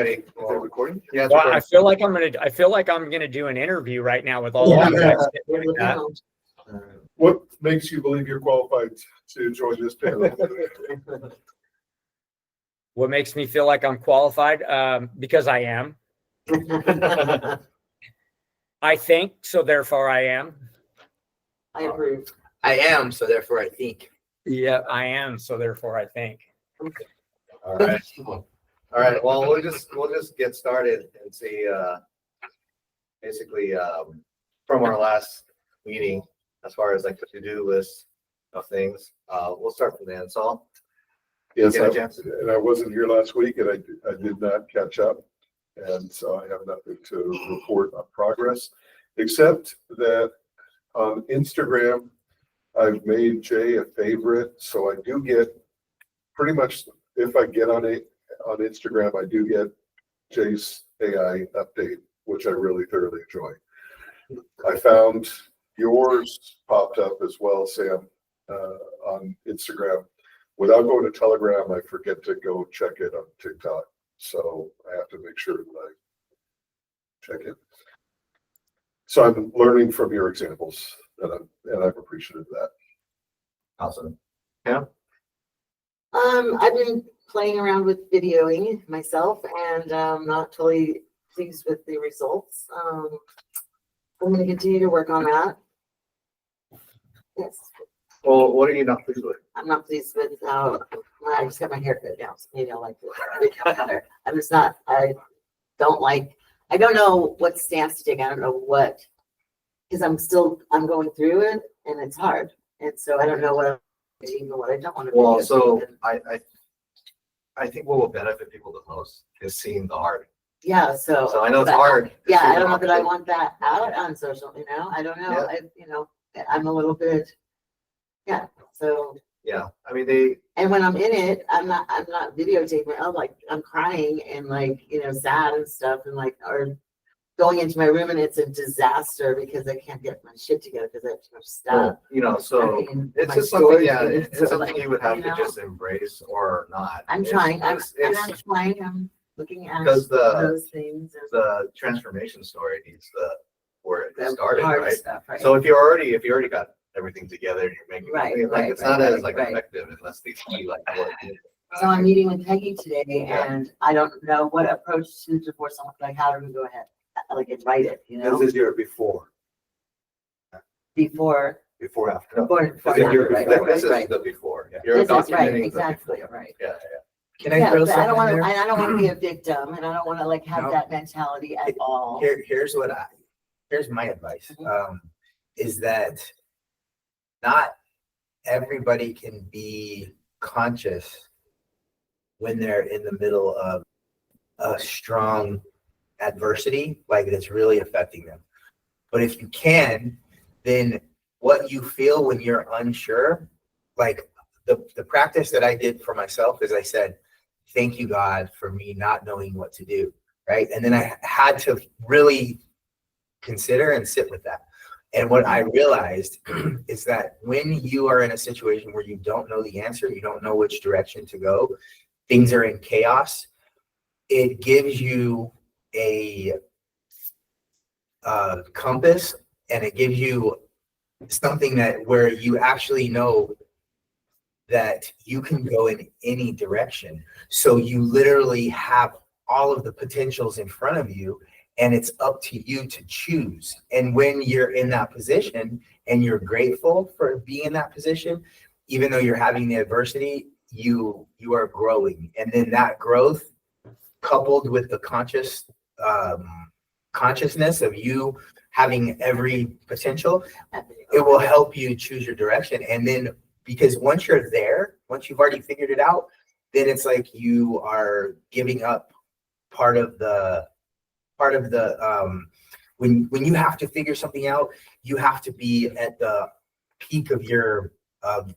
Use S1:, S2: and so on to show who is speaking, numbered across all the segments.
S1: Alrighty. Is it recording? Yeah.
S2: Well, I feel like I'm gonna do an interview right now with all of you guys. Like that.
S3: What makes you believe you're qualified to join this panel?
S2: What makes me feel like I'm qualified? Because I am. I think, so therefore I am.
S4: I approve.
S5: I am, so therefore I think.
S2: Yeah, I am, so therefore I think.
S1: All right. All right. Well, we'll just get started and see. Basically, from our last meeting, as far as like the to-do list of things, we'll start from the end. So,
S3: Yes,
S1: Get a chance.
S3: and I wasn't here last week, and I did not catch up, and so I have nothing to report on progress, except that on Instagram, I've made Jay a favorite, so I do get pretty much, if I get on Instagram, I do get Jay's AI update, which I really thoroughly enjoy. I found yours popped up as well, Sam, on Instagram. Without going to Telegram, I forget to go check it on TikTok, so I have to make sure that I check it. So I'm learning from your examples, and I'm appreciative of that.
S1: awesome. Yeah.
S4: I've been playing around with videoing myself, and not totally pleased with the results. I'm going to continue to work on that. Yes,
S1: Well, what are you not pleased with?
S4: I'm not pleased with how I just got my hair cut down, so maybe I'll like it. I'm just not. I don't know what stance to take. I don't know what, because I'm going through it, and it's hard, and so I don't know what I'm doing or what I don't want to do.
S1: Well, so I think what will benefit people the most is seeing the art.
S4: Yeah, so
S1: I know it's
S4: but,
S1: hard.
S4: Yeah, I don't know that I want that out on social, I don't know.
S1: Yeah.
S4: I'm a little bit, yeah, so.
S1: Yeah, I mean
S4: And when I'm in it, I'm not videotaping. I'm crying and sad and stuff, and or going into my room and it's a disaster because I can't get my shit together because I have too much stuff.
S1: so it's
S4: My
S1: just something.
S4: storage
S1: Yeah,
S4: unit,
S1: it's
S4: so,
S1: something you would have
S4: you
S1: to
S4: know.
S1: just embrace or not.
S4: I'm
S1: It's-
S4: trying.
S1: it's-
S4: I'm looking at
S1: Because
S4: those things. And
S1: the transformation story needs where it
S4: the
S1: started,
S4: hard
S1: right?
S4: stuff, right?
S1: So if you already got everything together and you're making
S4: Right,
S1: it,
S4: right,
S1: it's
S4: right,
S1: not as
S4: right.
S1: effective unless they see what.
S4: So I'm meeting with Peggy today,
S1: Yeah.
S4: and I don't know what approach to divorce for someone. How do we go ahead? And write it,
S1: This is your before
S4: before.
S1: after.
S4: Before,
S1: This is your-
S4: right,
S1: this is
S4: right.
S1: the before.
S5: Yeah.
S1: You're
S4: This is right,
S1: documenting the
S4: exactly,
S1: before.
S4: right.
S1: Yeah,
S5: Can I
S4: Yeah,
S5: throw
S4: but I don't
S5: something
S4: want to.
S5: there?
S4: I don't want to be a victim, and I don't want to have
S5: No.
S4: that mentality at all.
S5: Here's my advice, is that not everybody can be conscious when they're in the middle of a strong adversity, that's really affecting them. But if you can, then what you feel when you're unsure, the practice that I did for myself is I said, thank you, God, for me not knowing what to do, right? And then I had to really consider and sit with that. And what I realized is that when you are in a situation where you don't know the answer, you don't know which direction to go, things are in chaos, it gives you a compass, and it gives you something where you actually know that you can go in any direction. So you literally have all of the potentials in front of you, and it's up to you to choose. And when you're in that position and you're grateful for being in that position, even though you're having the adversity, you are growing. And then that growth, coupled with the consciousness of you having every potential, it will help you choose your direction. And then, because once you're there, once you've already figured it out, then it's like you are giving up part of the when you have to figure something out, you have to be at the peak of your the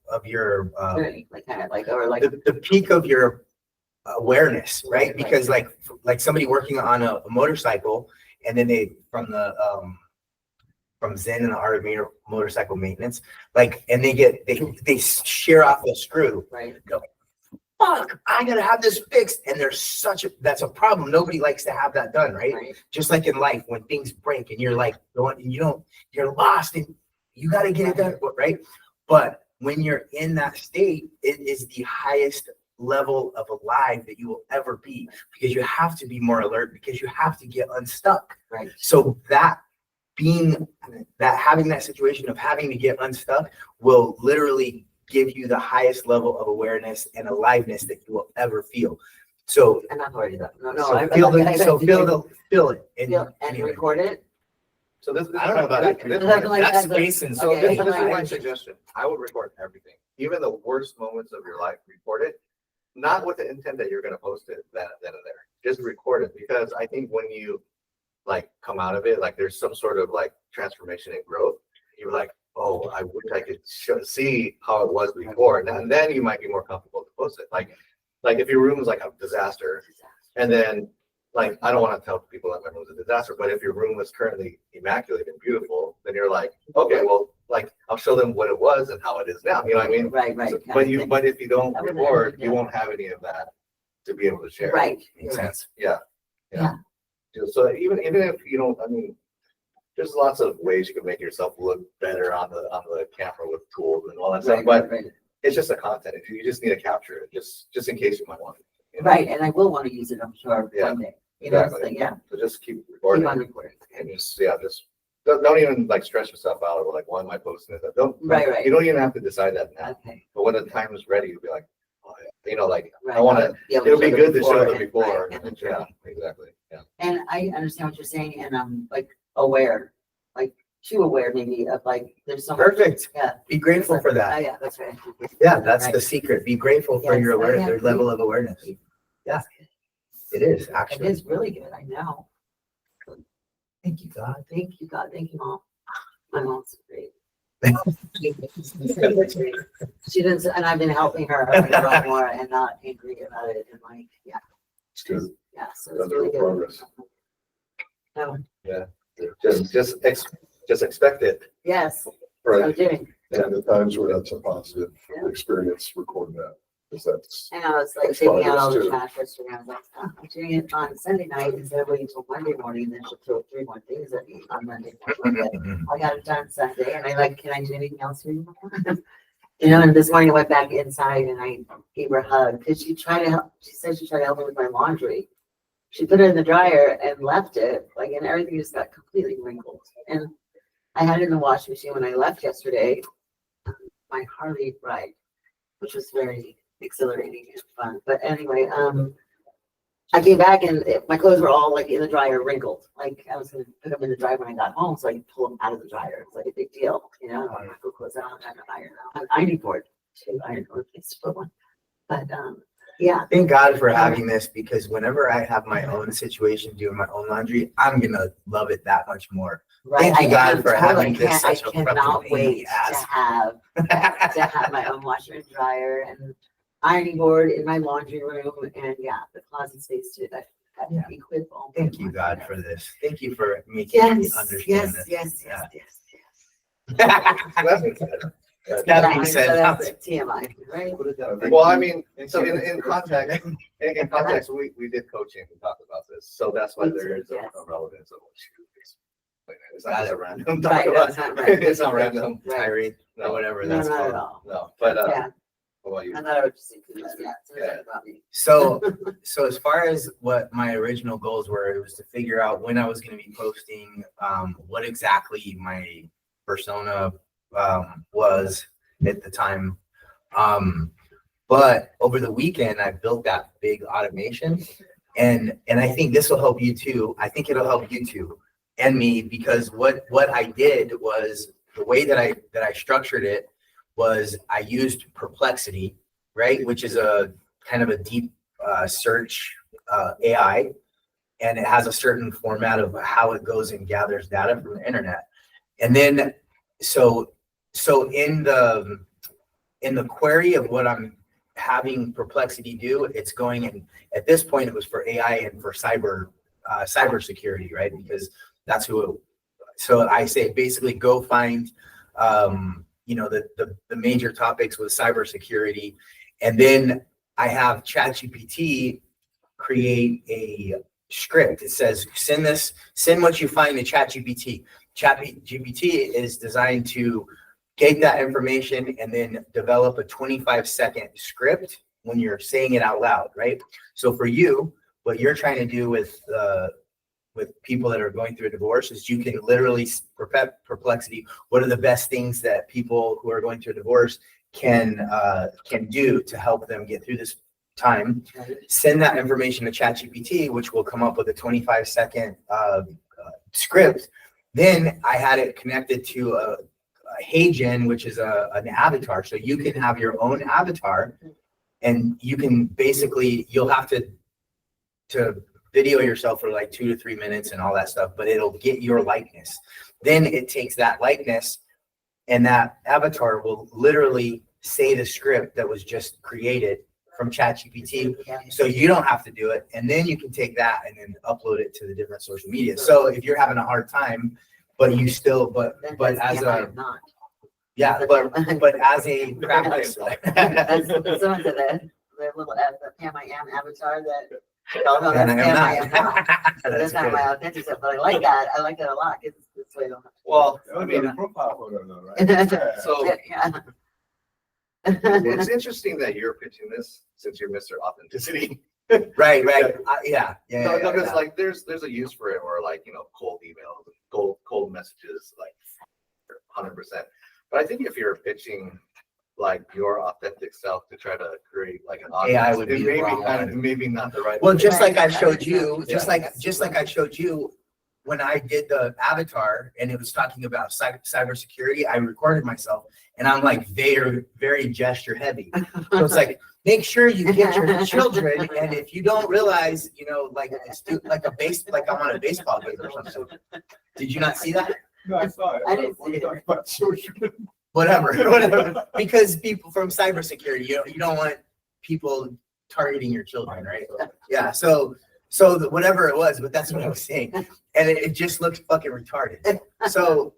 S5: peak of your awareness, right? Because like somebody working on a motorcycle, and then they from Zen and the Art of Motorcycle Maintenance, and they shear off a screw,
S4: Right.
S5: go, fuck, I gotta have this fixed. And that's a problem. Nobody likes to have that done, right?
S4: Right.
S5: Just like in life, when things break and you're like going, and you're lost and you gotta get it done, right? But when you're in that state, it is the highest level of alive that you will ever be, because you have to be more alert, because you have to get unstuck.
S4: Right.
S5: So having that situation of having to get unstuck will literally give you the highest level of awareness and aliveness that you will ever feel. So
S4: I'm not worried about it. No,
S5: so
S4: I'm
S5: feel
S4: not-
S5: it.
S4: and record it.
S1: So this
S5: I don't know about it.
S4: That's
S5: Jason.
S1: So
S4: Okay.
S1: this is my suggestion. I would record everything, even the worst moments of your life. Record it, not with the intent that you're going to post it then and there. Just record it, because I think when you like come out of it, like there's some sort of like transformation and growth. You're like, oh, I wish I could see how it was before, and then you might be more comfortable to post it. Like if your room is like a disaster, and then like I don't want to tell people that my room is a disaster, but if your room is currently immaculate and beautiful, then you're like, okay, well, like I'll show them what it was and how it is now. You know what I mean?
S4: Right.
S1: So- but if you don't record, you won't have any of that to be able to share.
S4: Right.
S5: Makes sense.
S1: Yeah. So even if you don't, I mean, there's lots of ways you can make yourself look better on the camera with tools and all that stuff. But it's just a content. You just need to capture it, just in case you might want it. You know?
S4: Right, and I will want to use it, I'm sure,
S1: Yeah,
S4: one day. You know, so,
S1: exactly.
S4: yeah,
S1: So just keep
S4: keep
S1: recording
S4: on recording.
S1: and just don't even like stress yourself out over like, why am I posting this?
S4: Right.
S1: You don't even have to decide that now.
S4: Okay.
S1: But when the time is ready, you'll be like, oh, yeah. You know, like
S4: Right.
S1: I want to.
S4: Yeah, we
S1: It'll be
S4: showed
S1: good to show them
S4: and-
S1: before.
S4: right, and-
S1: Yeah, exactly. Yeah.
S4: And I understand what you're saying, and I'm like aware, like too aware maybe of like, there's so much.
S5: Perfect.
S4: Yeah.
S5: Be grateful for
S4: Oh,
S5: that.
S4: yeah, that's right.
S5: Yeah, that's
S4: Right.
S5: the secret. Be grateful for
S4: Yes,
S5: your
S4: I
S5: awareness,
S4: am.
S5: your level of awareness. Yeah, it is
S4: It
S5: actually.
S4: is really good, I know.
S5: Thank you, God.
S4: Thank you, God, thank you, Mom. My mom's great. She does, and I've been helping her a lot more and not angry about it, and like, yeah,
S3: It's good.
S4: yeah, so it's
S3: That's
S4: really
S3: real
S4: good.
S3: progress.
S4: So,
S1: Just expect it.
S4: yes, so
S3: Right.
S4: doing.
S3: And the times where that's a positive
S4: Yeah.
S3: experience, record that. Because that's,
S4: And I was like
S3: That's
S4: taking out all
S3: fine,
S4: the
S3: too.
S4: trash yesterday. I was like, oh, I'm doing it on Sunday night instead of waiting until Monday morning. Then she'll throw 3 more things at me on Monday morning. But I got it done Sunday, and I like, can I do anything else for you? You know, and this morning I went back inside and I gave her a hug because she said she tried to help me with my laundry. She put it in the dryer and left it, like, and everything just got completely wrinkled. And I had it in the washing machine when I left yesterday, my Harley ride, which was very exhilarating and fun. But anyway, I came back and my clothes were all like in the dryer, wrinkled. Like I was gonna put them in the dryer when I got home, so I could pull them out of the dryer. It's like a big deal, you know. I put clothes out, I have to iron them. I'm ironing board, too. Iron board, place to put one. But yeah,
S5: Thank God for having this, because whenever I have my own situation doing my own laundry, I'm gonna love it that much more.
S4: right.
S5: Thank you, God,
S4: I
S5: for
S4: totally
S5: having this
S4: I
S5: such a
S4: cannot
S5: fucking pain in the
S4: wait
S5: ass.
S4: to have my own washer and dryer and ironing board in my laundry room, and yeah, the closet space too. That
S5: Yeah.
S4: equip all.
S5: Thank you, God, for this. Thank you for making me
S4: Yes,
S5: understand
S4: yes,
S5: this.
S4: yes,
S5: Yeah.
S4: yes, yes.
S1: That makes sense.
S5: That being
S4: So
S5: said,
S4: that's it, TMI, right?
S1: Well, I mean, so in context, we did coaching and talked about this, so that's why there is a relevance of what you do. It's not just a random.
S4: Right, that's not right.
S1: It's not random.
S4: Right.
S5: tirade or whatever
S4: No,
S5: that's
S4: not at
S5: called.
S4: all.
S1: No, but
S4: Yeah,
S1: what about you?
S4: I thought I would just include that, yeah. So
S1: Yeah.
S4: that's about me.
S5: So as far as what my original goals were, it was to figure out when I was going to be posting, what exactly my persona was at the time. But over the weekend, I built that big automation, and I think this will help you too. I think it'll help you too and me, because what I did was the way that I structured it was I used Perplexity, right, which is a kind of a deep search AI, and it has a certain format of how it goes and gathers data from the internet. And then so in the query of what I'm having Perplexity do, it's going in. At this point, it was for AI and for cybersecurity, right? Because that's who. So I say basically go find, the major topics with cybersecurity, and then I have ChatGPT create a script. It says, send what you find to ChatGPT. ChatGPT is designed to get that information and then develop a 25-second script when you're saying it out loud, right? So for you, what you're trying to do with people that are going through a divorce is you can literally Perplexity. What are the best things that people who are going through a divorce can do to help them get through this time? Send that information to ChatGPT, which will come up with a 25-second script. Then I had it connected to a HeyGen, which is an avatar. So you can have your own avatar, and you can basically, you'll have to video yourself for like 2 to 3 minutes and all that stuff, but it'll get your likeness. Then it takes that likeness, and that avatar will literally say the script that was just created from ChatGPT. So you don't have to do it. And then you can take that and then upload it to the different social media. So if you're having a hard time, but you still, but as a, yeah, but as a practice.
S4: That's someone said that, the little, the Pam I Am avatar that. No, that's
S5: And I am
S4: Pam I Am
S5: not.
S4: not. That's not my authentic stuff, but I like that. I like that a lot. It's this way. I don't have to-
S1: Well,
S3: I mean, a profile photo though, right? Yeah.
S1: so
S4: Yeah.
S1: it's interesting that you're pitching this since you're Mr. Authenticity.
S5: Right. Yeah.
S1: No, because like there's a use for it, or like, cold emails, cold messages, like 100%. But I think if you're pitching like your authentic self to try to create like an audience,
S5: AI would be the
S1: maybe
S5: wrong one.
S1: maybe not the right.
S5: Well,
S1: way.
S5: just like I showed you,
S1: Yeah.
S5: just like I showed you, when I did the avatar and it was talking about cybersecurity, I recorded myself, and I'm like very, very gesture heavy. So it's like, make sure you get your children, and if you don't realize, like it's like like I'm on a baseball game or something. Did you not see that?
S3: No, I saw it.
S4: I didn't see it.
S3: Talking about social.
S5: Whatever. Because people from cybersecurity, you don't want people targeting your children, right? Yeah. So whatever it was, but that's what I was saying, and it just looked fucking retarded. So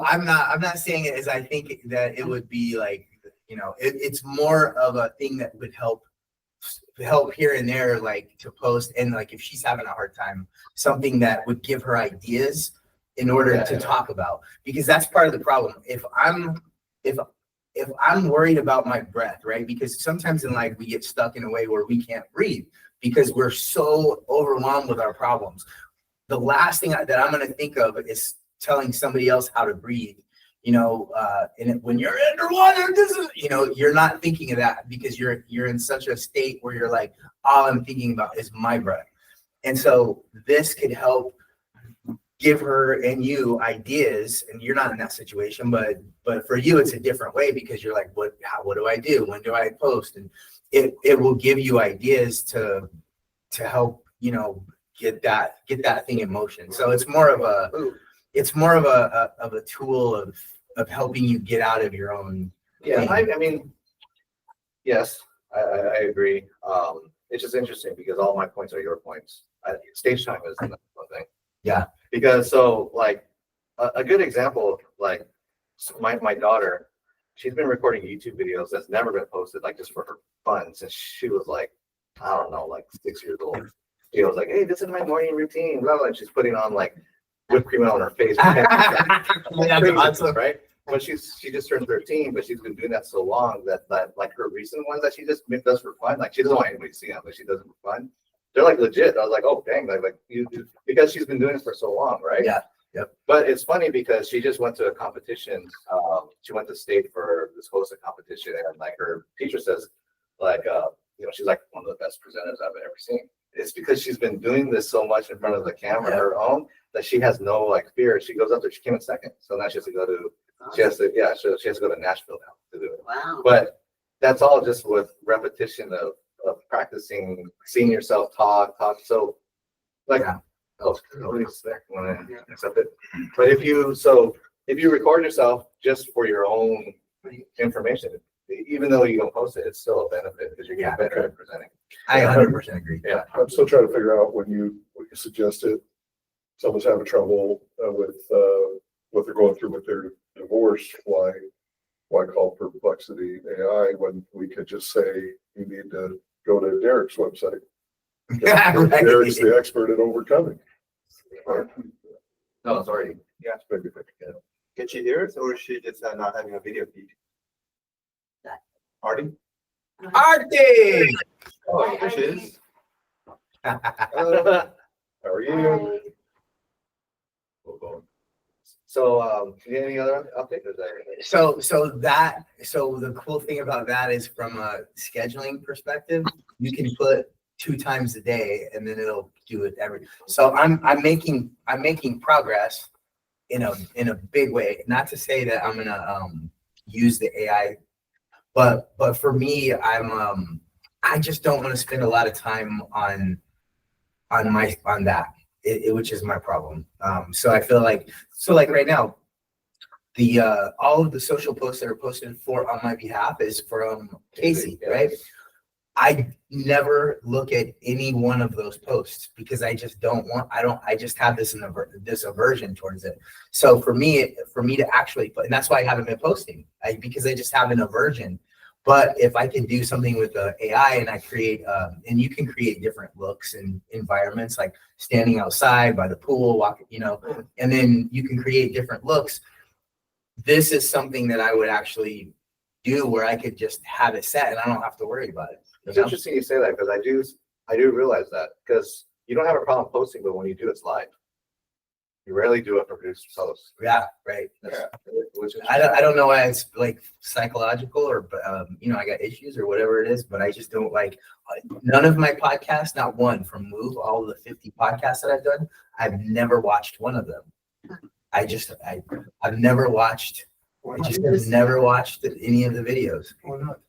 S5: I'm not saying it as I think that it would be like, it's more of a thing that would help here and there, like to post, and like if she's having a hard time, something that would give her ideas in order to talk about, because that's part of the problem. If I'm worried about my breath, right? Because sometimes in life we get stuck in a way where we can't breathe because we're so overwhelmed with our problems. The last thing that I'm going to think of is telling somebody else how to breathe. And when you're underwater, you're not thinking of that because you're in such a state where you're like, all I'm thinking about is my breath. And so this could help give her and you ideas, and you're not in that situation, but for you it's a different way because you're like, what do I do? When do I post? And it will give you ideas to help, get that thing in motion. So it's more of a tool of helping you get out of your own.
S1: Yeah,
S5: thing.
S1: I mean, yes, I agree. It's just interesting because all my points are your points. Stage time is another thing.
S5: Yeah.
S1: Because so like a good example, like my daughter, she's been recording YouTube videos that's never been posted, like just for her fun since she was like, I don't know, like 6 years old. She was like, hey, this is my morning routine, blah, blah, and she's putting on like whipped cream on her face.
S5: Awesome.
S1: Right? But she just turned 13, but she's been doing that so long that like her recent ones that she just does for fun, like she doesn't want anybody to see them, but she does it for fun. They're like legit. I was like, oh dang, like you, because she's been doing it for so long, right?
S5: Yeah. Yep.
S1: But it's funny because she just went to a competition. She went to state for this hosted competition, and like her teacher says, like, she's like one of the best presenters I've ever seen. It's because she's been doing this so much in front of the camera, her own, that she has no like fear. She goes up there. She came in second, so now she has to go to. She has to go to Nashville now to do it.
S4: Wow.
S1: But that's all just with repetition of practicing, seeing yourself talk. So like, nobody's there. Want to accept it? But if you record yourself just for your own information, even though you don't post it, it's still a benefit because you're getting better at presenting.
S5: I 100% agree.
S1: Yeah.
S3: I'm still trying to figure out when you suggested someone's having trouble with what they're going through with their divorce. Why call Perplexity AI when we could just say you need to go to Derek's website.
S5: Right.
S3: Derek's the expert at overcoming.
S1: No, it's already.
S3: Yeah. Maybe, yeah.
S6: Can she hear us or is she just not having a video feed? Artie?
S5: Artie!
S1: Oh, there she is.
S3: How are you?
S1: So, any other update? Is that
S5: So the cool thing about that is from a scheduling perspective, you can put 2 times a day and then it'll do it so I'm making progress in a big way. Not to say that I'm gonna use the AI, but for me, I just don't want to spend a lot of time on that. Which is my problem. So I feel like right now, the all of the social posts that are posted on my behalf is from Casey, right? I never look at any one of those posts because I just I just have this aversion towards it. So for me to actually put, and that's why I haven't been posting, because I just have an aversion. But if I can do something with the AI and I create, and you can create different looks and environments, like standing outside by the pool, walking, and then you can create different looks. This is something that I would actually do where I could just have it set and I don't have to worry about it.
S1: It's interesting you say that because I do realize that because you don't have a problem posting, but when you do, it's live. You rarely do it for produced posts.
S5: Yeah, right.
S1: Which is
S5: I don't know why it's like psychological or, I got issues or whatever it is, but I just don't like none of my podcasts, not one from Move, all of the 50 podcasts that I've done. I've never watched one of them. I've never watched, have never watched any of the videos.
S6: Why not?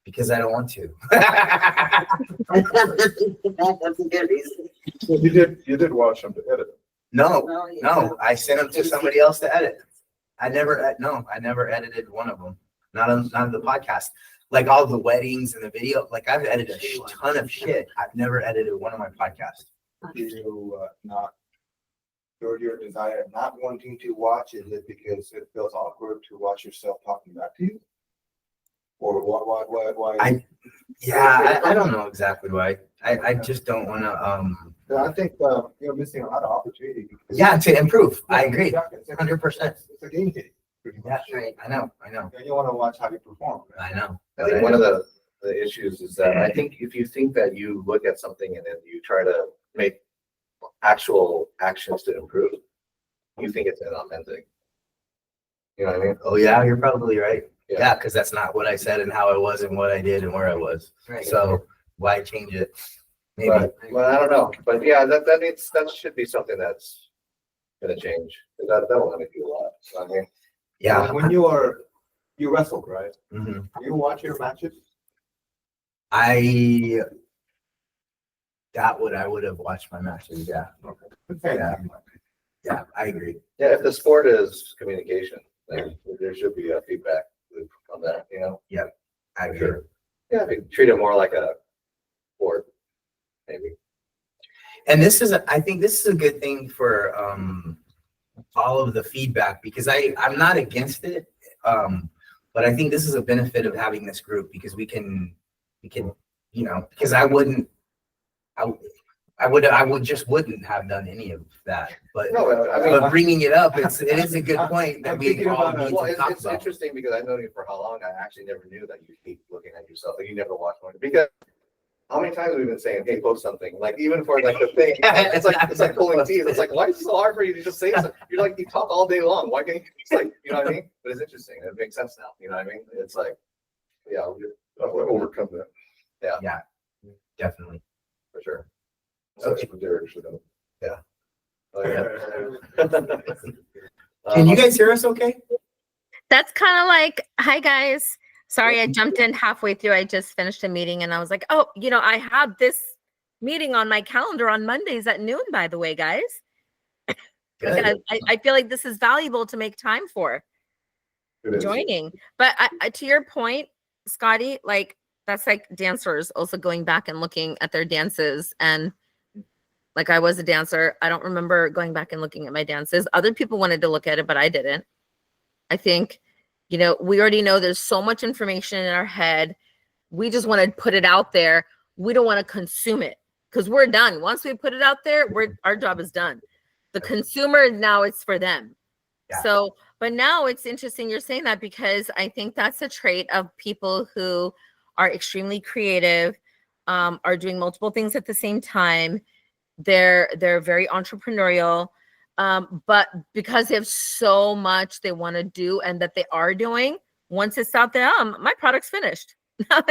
S5: Because I don't want to.
S4: That's a good reason.
S3: Well, you did watch them to edit.
S5: No, I sent them to somebody else to edit. I never edited one of them. Not on the podcast. Like all the weddings and the video, like I've edited a ton of shit. I've never edited one of my podcasts.
S6: Did you not, or your desire not wanting to watch, is it because it feels awkward to watch yourself talking back to you? Or why?
S5: I don't know exactly why. I just don't want to.
S6: I think you're missing a lot of opportunity.
S5: Yeah, to improve. I agree.
S6: Exactly. It's
S5: 100%.
S6: It's a game game. Pretty much.
S5: Yeah, right. I know.
S6: And you want to watch how you perform.
S5: I know.
S1: I think one of the issues is that I think if you think that you look at something and then you try to make actual actions to improve, you think it's inauthentic. You know what I mean?
S5: Oh yeah, you're probably right.
S1: Yeah.
S5: Yeah, because that's not what I said and how I was and what I did and where I was.
S4: Right.
S5: So why change it? Maybe.
S1: But I don't know. But yeah, that should be something that's gonna change. That will limit you a lot. So, I mean,
S5: Yeah.
S6: When you wrestled, right?
S5: Mhm.
S6: You watch your matches?
S5: I would have watched my matches. Yeah.
S6: Okay.
S5: Yeah, I agree.
S1: yeah, if the sport is communication, then there should be a feedback loop on that,
S5: I agree.
S1: Sure. Yeah, if you treat it more like a sport, maybe.
S5: And I think this is a good thing for all of the feedback because I'm not against it. But I think this is a benefit of having this group because we can, because I wouldn't have done any of that. But
S1: No, I mean,
S5: but bringing it up, it is a good point that
S6: I'm
S5: we
S6: thinking
S5: all
S6: about
S5: need
S1: well,
S5: to talk
S1: it's
S5: about.
S1: interesting because I've known you for how long. I actually never knew that you keep looking at yourself. Like you never watch one because how many times have we been saying, "Hey, post something"? Like even for like the thing, it's like pulling teeth. It's like why is it so hard for you to just say something? You're like you talk all day long. Why can't you just like you know what I mean? But it's interesting. It makes sense now. You know what I mean? It's like yeah,
S3: I want to overcome that.
S5: Yeah, definitely.
S1: for sure.
S3: That's what Derek should have.
S1: Oh, yeah.
S5: Can you guys hear us okay?
S7: That's kind of like, hi guys. Sorry, I jumped in halfway through. I just finished a meeting and I was like, oh, I have this meeting on my calendar on Mondays at noon, by the way, guys. Because I feel like this is valuable to make time for
S3: It is.
S7: joining. But to your point, Scotty, like that's like dancers also going back and looking at their dances. And like I was a dancer. I don't remember going back and looking at my dances. Other people wanted to look at it, but I didn't. I think, we already know there's so much information in our head. We just want to put it out there. we don't want to consume it because we're done. Once we put it out there, our job is done. The consumer, now it's for them.
S5: Yeah.
S7: So, but now it's interesting you're saying that, because I think that's a trait of people who are extremely creative, are doing multiple things at the same time. They're very entrepreneurial, but because they have so much they want to do and that they are doing, once it's out there, my product's finished. Now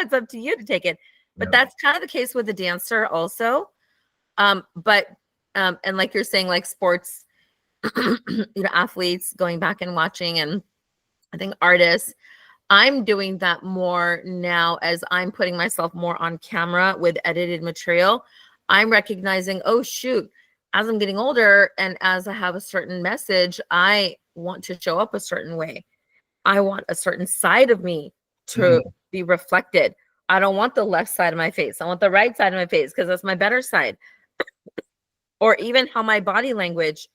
S7: it's up to you to take it. But that's kind of the case with the dancer also. And like you're saying, like sports, athletes going back and watching, and I think artists, I'm doing that more now as I'm putting myself more on camera with edited material. I'm recognizing, oh shoot, as I'm getting older and as I have a certain message, I want to show up a certain way. I want a certain side of me to be reflected. I don't want the left side of my face. I want the right side of my face because that's my better side. Or even how my body language,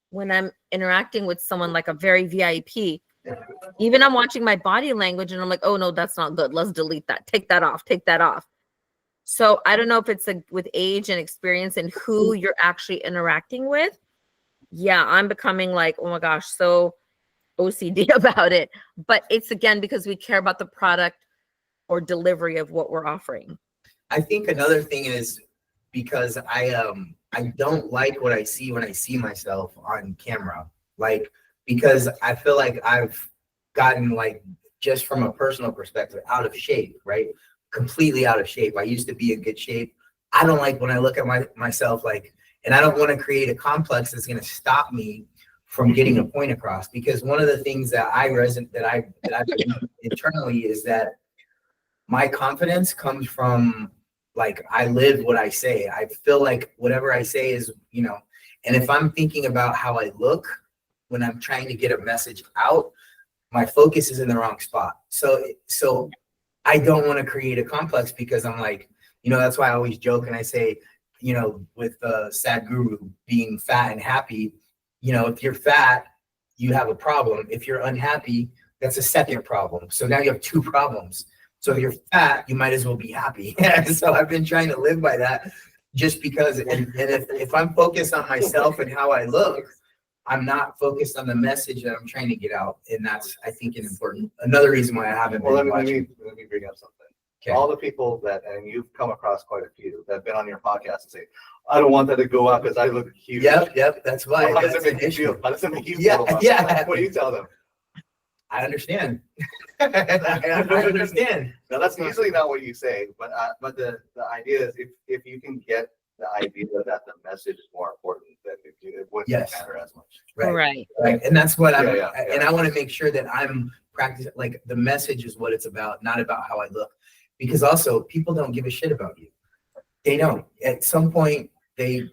S7: when I'm interacting with someone like a very VIP, even I'm watching my body language and I'm like, oh no, that's not good. Let's delete that. Take that off. Take that off. So I don't know if it's with age and experience and who you're actually interacting with. Yeah, I'm becoming like, oh my gosh, so OCD about it. But it's again because we care about the product or delivery of what we're offering.
S5: I think another thing is because I don't like what I see when I see myself on camera. Like, because I feel like I've gotten, like, just from a personal perspective, out of shape, right? Completely out of shape. I used to be in good shape. I don't like when I look at myself, like, and I don't want to create a complex that's going to stop me from getting a point across. Because one of the things that I believe internally is that my confidence comes from, like, I live what I say. I feel like whatever I say is, and if I'm thinking about how I look when I'm trying to get a message out, my focus is in the wrong spot. So I don't want to create a complex because I'm like, that's why I always joke and I say, with Sad Guru being fat and happy, if you're fat, you have a problem. If you're unhappy, that's a second problem. So now you have two problems. So if you're fat, you might as well be happy. So I've been trying to live by that just because, and if I'm focused on myself and how I look, I'm not focused on the message that I'm trying to get out. And that's, I think, another reason why I haven't been watching.
S1: Let me bring up something.
S5: Okay.
S1: All the people and you've come across quite a few that have been on your podcast and say, I don't want that to go out because I look huge.
S5: Yep, that's why.
S1: Well, how does
S5: That's
S1: it
S5: an
S1: make you
S5: issue.
S1: feel? How does it make you
S5: Yeah,
S1: feel about
S5: yeah.
S1: that? What do you tell them?
S5: I understand.
S1: I
S5: I understand.
S1: No, that's usually not what you say, but the idea is if you can get the idea that the message is more important, then it wouldn't
S5: Yes.
S1: matter as much.
S5: Right. And that's what
S1: Yeah.
S5: and I want to make sure that I'm practicing, like, the message is what it's about, not about how I look. Because also people don't give a shit about you. They don't. At some point, they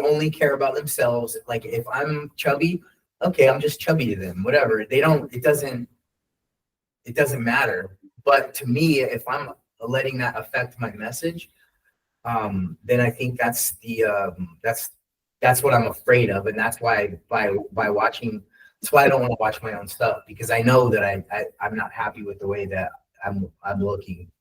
S5: only care about themselves. Like, if I'm chubby, okay, I'm just chubby to them, whatever. It doesn't matter. But to me, if I'm letting that affect my message, then I think that's what I'm afraid of. And that's why by watching, that's why I don't want to watch my own stuff, because I know that I'm not happy with the way that I'm looking,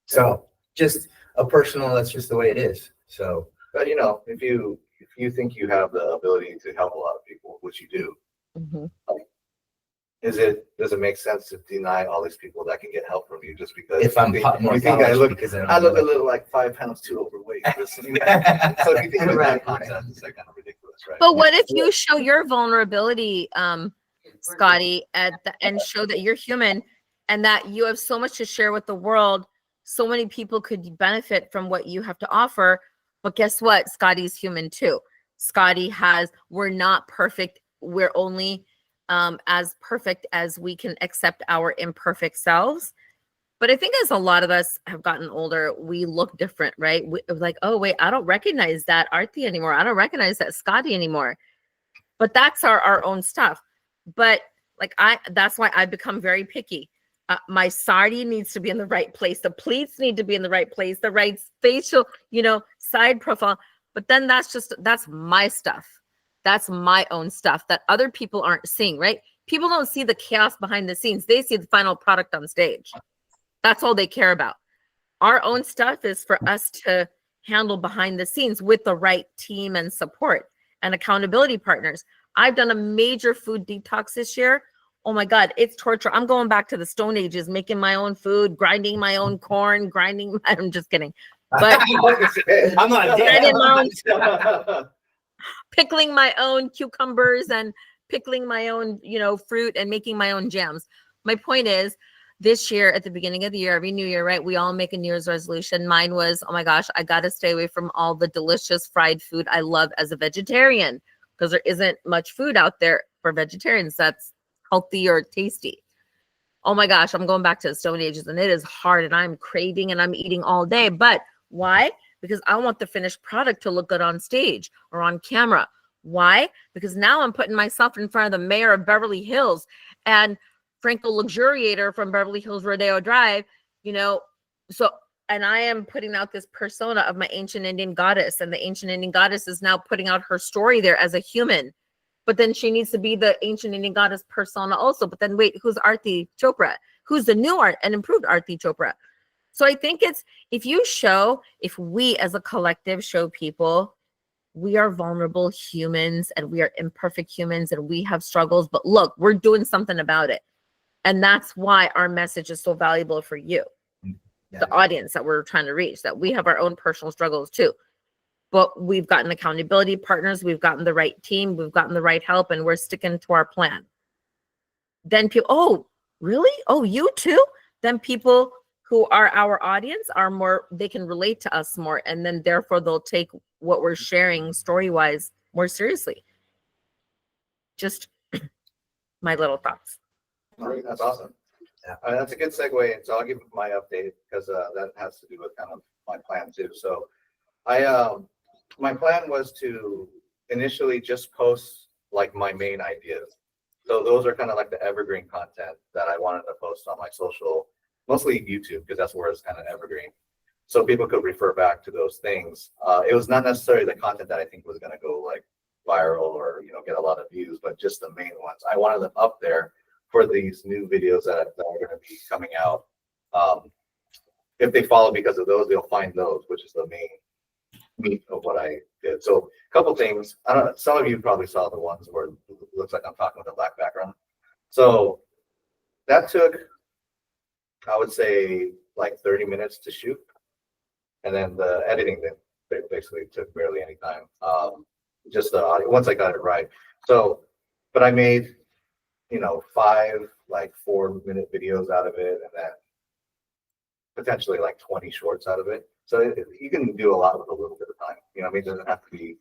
S5: So just that's just the way it is. So,
S1: But if you think you have the ability to help a lot of people, which you do,
S7: Mhm.
S1: does it make sense to deny all these people that can get help from you just because
S5: if I'm more
S1: you think I
S5: polished
S1: look
S5: because I don't
S1: I look a
S5: know.
S1: little like 5 pounds too overweight. So if you think of that concept, it's like kind of ridiculous, right?
S7: But what if you show your vulnerability, Scotty, and show that you're human and that you have so much to share with the world? So many people could benefit from what you have to offer. But guess what? Scotty's human too. We're not perfect. We're only as perfect as we can accept our imperfect selves. But I think as a lot of us have gotten older, we look different, right? Like, oh, wait, I don't recognize that Arthi anymore. I don't recognize that Scotty anymore. But that's our own stuff. But that's why I've become very picky. My sari needs to be in the right place. The pleats need to be in the right place, the right facial, side profile. But then that's my stuff. That's my own stuff that other people aren't seeing, right? People don't see the chaos behind the scenes. They see the final product on stage. That's all they care about. Our own stuff is for us to handle behind the scenes with the right team and support and accountability partners. I've done a major food detox this year. Oh my God, it's torture. I'm going back to the Stone Ages, making my own food, grinding my own corn, I'm just kidding. But
S5: I'm not
S7: Grinding my
S5: dead.
S7: pickling my own cucumbers and pickling my own, fruit and making my own jams. My point is, this year, at the beginning of the year, every new year, right? We all make a New Year's resolution. Mine was, oh my gosh, I got to stay away from all the delicious fried food I love as a vegetarian, because there isn't much food out there for vegetarians that's healthy or tasty. Oh my gosh, I'm going back to the Stone Ages, and it is hard, and I'm craving and I'm eating all day. But why? Because I want the finished product to look good on stage or on camera. Why? Because now I'm putting myself in front of the mayor of Beverly Hills and Franco Luxuriator from Beverly Hills Rodeo Drive, so, and I am putting out this persona of my ancient Indian goddess, and the ancient Indian goddess is now putting out her story there as a human, but then she needs to be the ancient Indian goddess persona also. But then wait, who's Aarti Chopra? Who's the new art and improved Aarti Chopra? So I think it's, if we as a collective show people, we are vulnerable humans and we are imperfect humans and we have struggles, but look, we're doing something about it. And that's why our message is so valuable for you, the audience that we're trying to reach, that we have our own personal struggles too. But we've gotten accountability partners, we've gotten the right team, we've gotten the right help, and we're sticking to our plan. Then people, oh, really? Oh, you too? Then people who are our audience are more, they can relate to us more. And then therefore they'll take what we're sharing story-wise more seriously. Just my little thoughts.
S1: That's awesome. That's a good segue. So I'll give my update because that has to do with kind of my plan too. So my plan was to initially just post like my main ideas. So those are kind of like the evergreen content that I wanted to post on my social, mostly YouTube, because that's where it's kind of evergreen. So people could refer back to those things. It was not necessarily the content that I think was going to go like viral or, get a lot of views, but just the main ones. I wanted them up there for these new videos that are going to be coming out. If they follow because of those, they'll find those, which is the main meat of what I did. So a couple things. I don't know, some of you probably saw the ones where it looks like I'm talking with a black background. So that took, I would say, like 30 minutes to shoot. And then the editing basically took barely any time. Just the audio, once I got it right. So, but I made, 5 like 4-minute videos out of it, and then potentially like 20 shorts out of it. So you can do a lot with a little bit of time. It doesn't have to be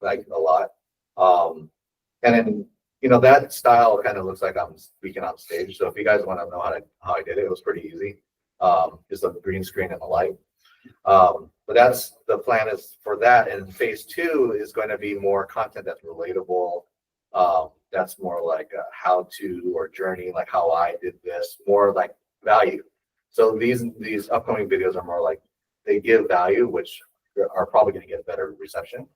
S1: like a lot. And then, that style kind of looks like I'm speaking on stage. So if you guys want to know how I did it, it was pretty easy. Just a green screen and a light. But that's the plan is for that. And phase 2 is going to be more content that's relatable. That's more like a how-to or journey, like how I did this, more like value. So these upcoming videos are more like they give value, which are probably going to get better reception.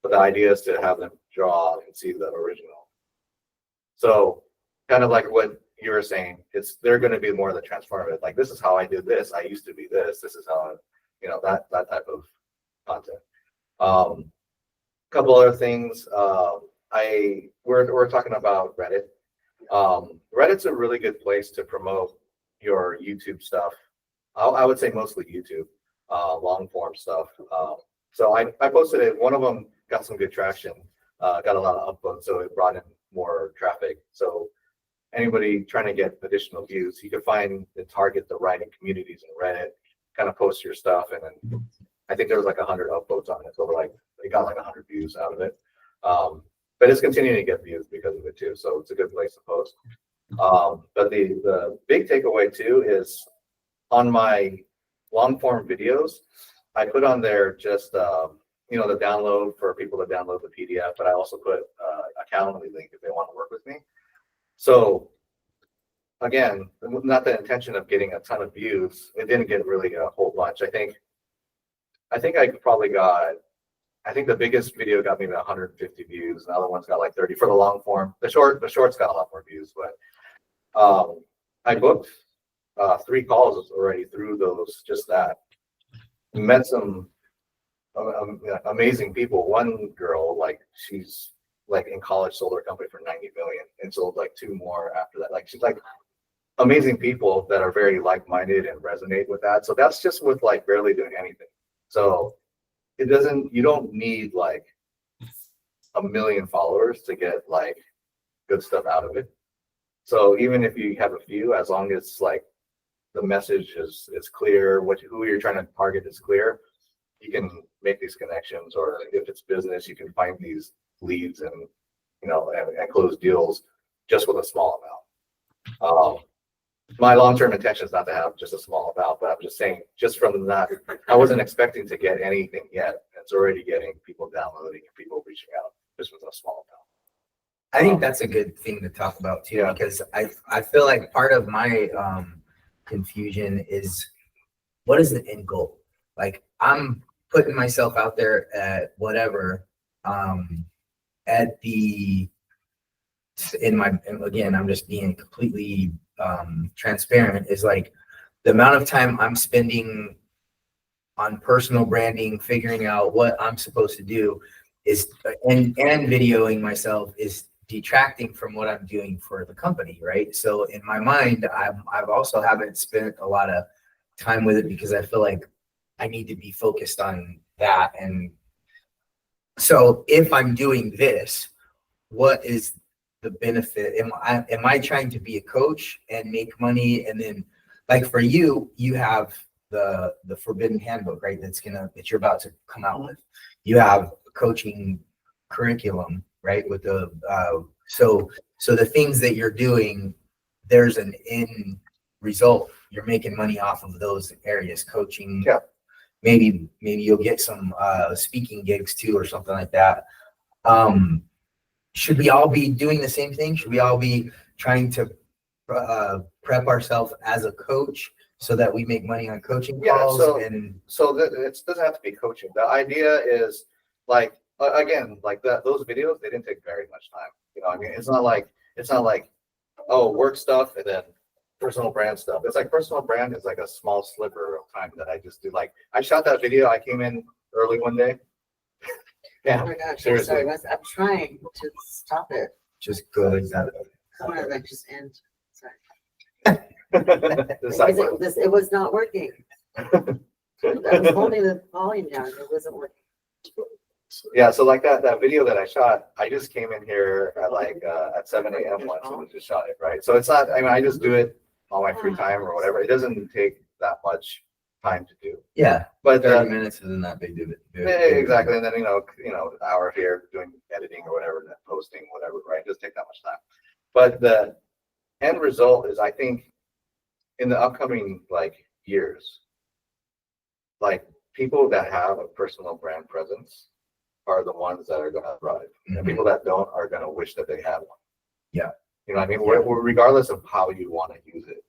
S1: But the idea is to have them draw and see the original. So kind of like what you were saying, they're going to be more of the transformative. Like, this is how I did this. I used to be this. This is how that type of content. Couple other things. We're talking about Reddit. Reddit's a really good place to promote your YouTube stuff. I would say mostly YouTube, long form stuff. So I posted it. One of them got some good traction, got a lot of upvotes, so it brought in more traffic. So anybody trying to get additional views, you can find and target the writing communities in Reddit, kind of post your stuff, and then I think there was like 100 upvotes on it. So they got like 100 views out of it. But it's continuing to get views because of it too. So it's a good place to post. But the big takeaway too is on my long form videos, I put on there just, the download for people to download the PDF, but I also put a Calendly link if they want to work with me. So again, not the intention of getting a ton of views. It didn't get really a whole bunch. I think I probably got, the biggest video got maybe 150 views. The other one's got like 30 for the long form. The shorts got a lot more views, but I booked 3 calls already through those, just that. Met some amazing people. One girl, like she's like in college, sold her company for 90 million and sold like 2 more after that. Like she's like amazing people that are very like-minded and resonate with that. So that's just with like barely doing anything. So you don't need like 1 million followers to get like good stuff out of it. So even if you have a few, as long as like the message is clear, who you're trying to target is clear, you can make these connections. Or if it's business, you can find these leads and and close deals just with a small amount. My long-term intention is not to have just a small amount, but I'm just saying, just from that, I wasn't expecting to get anything yet. It's already getting people downloading and people reaching out just with a small amount.
S5: I think that's a good thing to talk about too,
S1: Yeah.
S5: because I feel like part of my confusion is, what is the end goal? Like, I'm putting myself out there at whatever, again, I'm just being completely transparent, is like the amount of time I'm spending on personal branding, figuring out what I'm supposed to do is, and videoing myself is detracting from what I'm doing for the company, right? So in my mind, I've also haven't spent a lot of time with it because I feel like I need to be focused on that. And so if I'm doing this, what is the benefit? Am I trying to be a coach and make money? And then, like, for you have the forbidden handbook, right? That you're about to come out with. You have a coaching curriculum, right? With the so the things that you're doing, there's an end result. You're making money off of those areas, coaching.
S1: Yeah.
S5: Maybe you'll get some speaking gigs too, or something like that. Should we all be doing the same thing? Should we all be trying to prep ourselves as a coach so that we make money on coaching calls?
S1: So it doesn't have to be coaching. The idea is like, again, like those videos, they didn't take very much time. I mean, it's not like oh, work stuff and then personal brand stuff. It's like personal brand is like a small sliver of time that I just do. Like, I shot that video. I came in early one day. Yeah,
S4: Oh my gosh, I'm
S1: seriously.
S4: sorry. I'm trying to stop it.
S5: Just go like that.
S4: Come on, that just end. Sorry.
S1: It's like,
S4: It was not working. I was holding the volume down. It wasn't working.
S1: yeah, so like that video that I shot, I just came in here at like at 7 a.m. once and just shot it, right? So it's not, I mean, I just do it on my free time or whatever. It doesn't take that much time to do.
S5: Yeah,
S1: But
S5: 30 minutes isn't that big of it.
S1: exactly, and then an hour here doing editing or whatever, and then posting, whatever, right? It doesn't take that much time. But the end result is, I think, in the upcoming like years, like people that have a personal brand presence are the ones that are going to thrive. And people that don't are going to wish that they had one.
S5: Yeah.
S1: You know what I mean? Regardless of how you want to use it.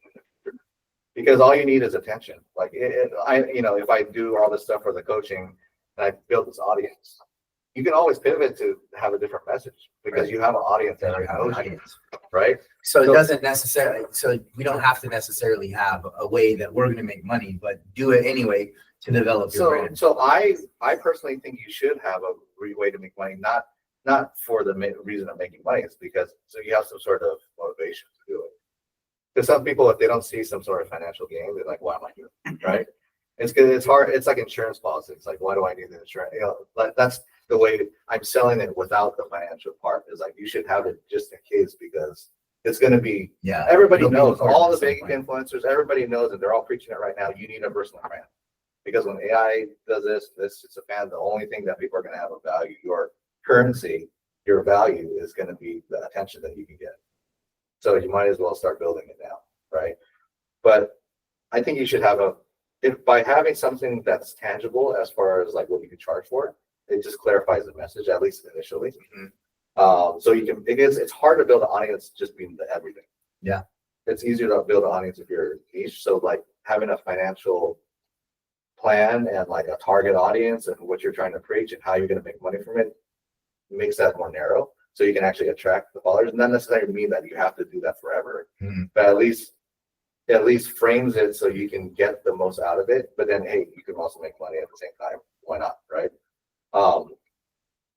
S1: Because all you need is attention. Like if I do all this stuff for the coaching and I build this audience, you can always pivot to have a different message because you have an audience that knows you, right?
S5: So it doesn't necessarily, so we don't have to necessarily have a way that we're going to make money, but do it anyway to develop your brand.
S1: So I personally think you should have a way to make money, not for the reason of making money. It's because so you have some sort of motivation to do it. Because some people, if they don't see some sort of financial gain, they're like, why am I doing it? Right? It's hard. It's like insurance policy. It's like, why do I need the insurance? That's the way I'm selling it without the financial part. Is like, you should have it just in case, because it's going to be, everybody knows, all the big influencers, everybody knows that they're all preaching it right now. You need a personal brand. Because when AI does this is a fan. The only thing that people are going to have of value, your currency, your value is going to be the attention that you can get. So you might as well start building it now, right? But I think you should have by having something that's tangible as far as like what you can charge for, it just clarifies the message, at least initially. So you can, it's hard to build an audience just being the everything.
S5: Yeah.
S1: It's easier to build an audience if you're niche. So like having a financial plan and like a target audience and what you're trying to preach and how you're going to make money from it makes that more narrow. So you can actually attract the followers. Not necessarily mean that you have to do that forever, but at least at least frames it so you can get the most out of it. But then, hey, you can also make money at the same time. Why not, right?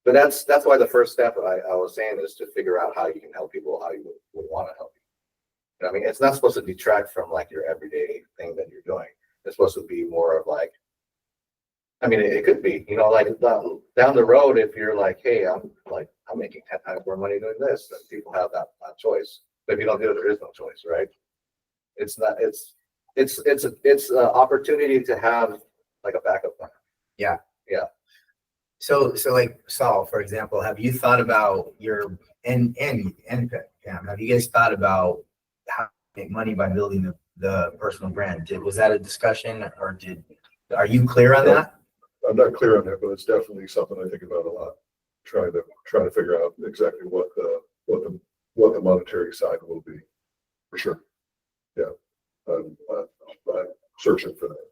S1: But that's why the first step I was saying is to figure out how you can help people, how you would want to help people. You know what I mean, it's not supposed to detract from like your everyday thing that you're doing. It's supposed to be more of like, I mean, it could be, you know, like down the road, if you're like, hey, I'm making 10 times more money doing this, then people have that choice. But if you don't do it, there is no choice, right? It's not. It's an opportunity to have like a backup plan.
S5: Yeah.
S1: Yeah.
S5: So like Saul, for example, have you thought about your and Pam, have you guys thought about how to make money by building the personal brand? Was that a discussion, or are you clear on that?
S3: I'm not clear on that, but it's definitely something I think about a lot. Trying to figure out exactly what the monetary side will be, for sure. Yeah, I'm searching for that.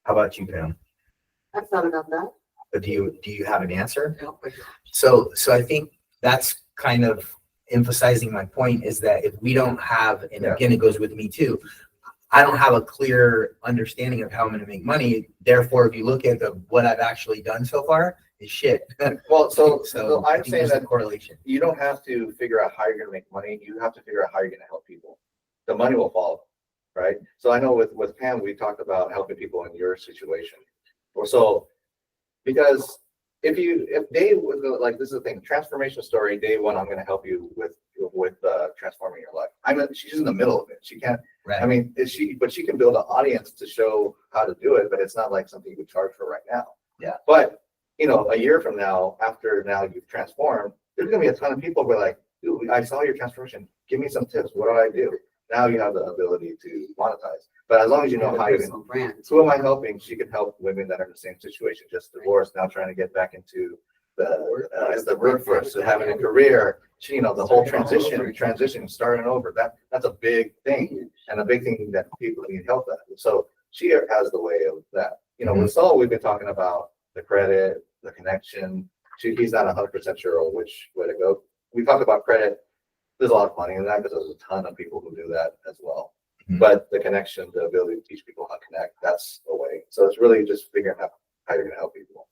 S5: How about you, Pam?
S4: I've thought about that.
S5: But do you have an answer?
S4: No.
S5: So I think that's kind of emphasizing my point, is that if we don't have, and again, it goes with me too, I don't have a clear understanding of how I'm going to make money. Therefore, if you look at what I've actually done so far, is shit.
S1: Well, so
S5: I
S1: I'm
S5: think
S1: saying
S5: there's a
S1: that
S5: correlation.
S1: you don't have to figure out how you're going to make money. You have to figure out how you're going to help people. The money will follow, right? So I know with Pam, we talked about helping people in your situation. Or so, because if they would go, like, this is the thing, transformation story, day one, I'm going to help you with transforming your life. She's in the middle of it. She can't,
S5: Right.
S1: I mean, but she can build an audience to show how to do it, but it's not like something you would charge for right now.
S5: Yeah.
S1: But, you know, a year from now, after now you've transformed, there's going to be a ton of people who are like, dude, I saw your transformation. Give me some tips. What do I do? Now you have the ability to monetize. But as long as you know how you can,
S4: Personal brand.
S1: so who am I helping? She can help women that are in the same situation, just divorced, now trying to get back into the workforce, having a career. She, you know, the whole transition, starting over. That's a big thing, and a big thing that people need help at. So she has the way of that. You know, with Saul, we've been talking about the credit, the connection. He's not 100% sure which way to go. We talked about credit. There's a lot of money in that because there's a ton of people who do that as well.
S5: Mhm.
S1: But the connection, the ability to teach people how to connect, that's the way. So it's really just figuring out how you're going to help people.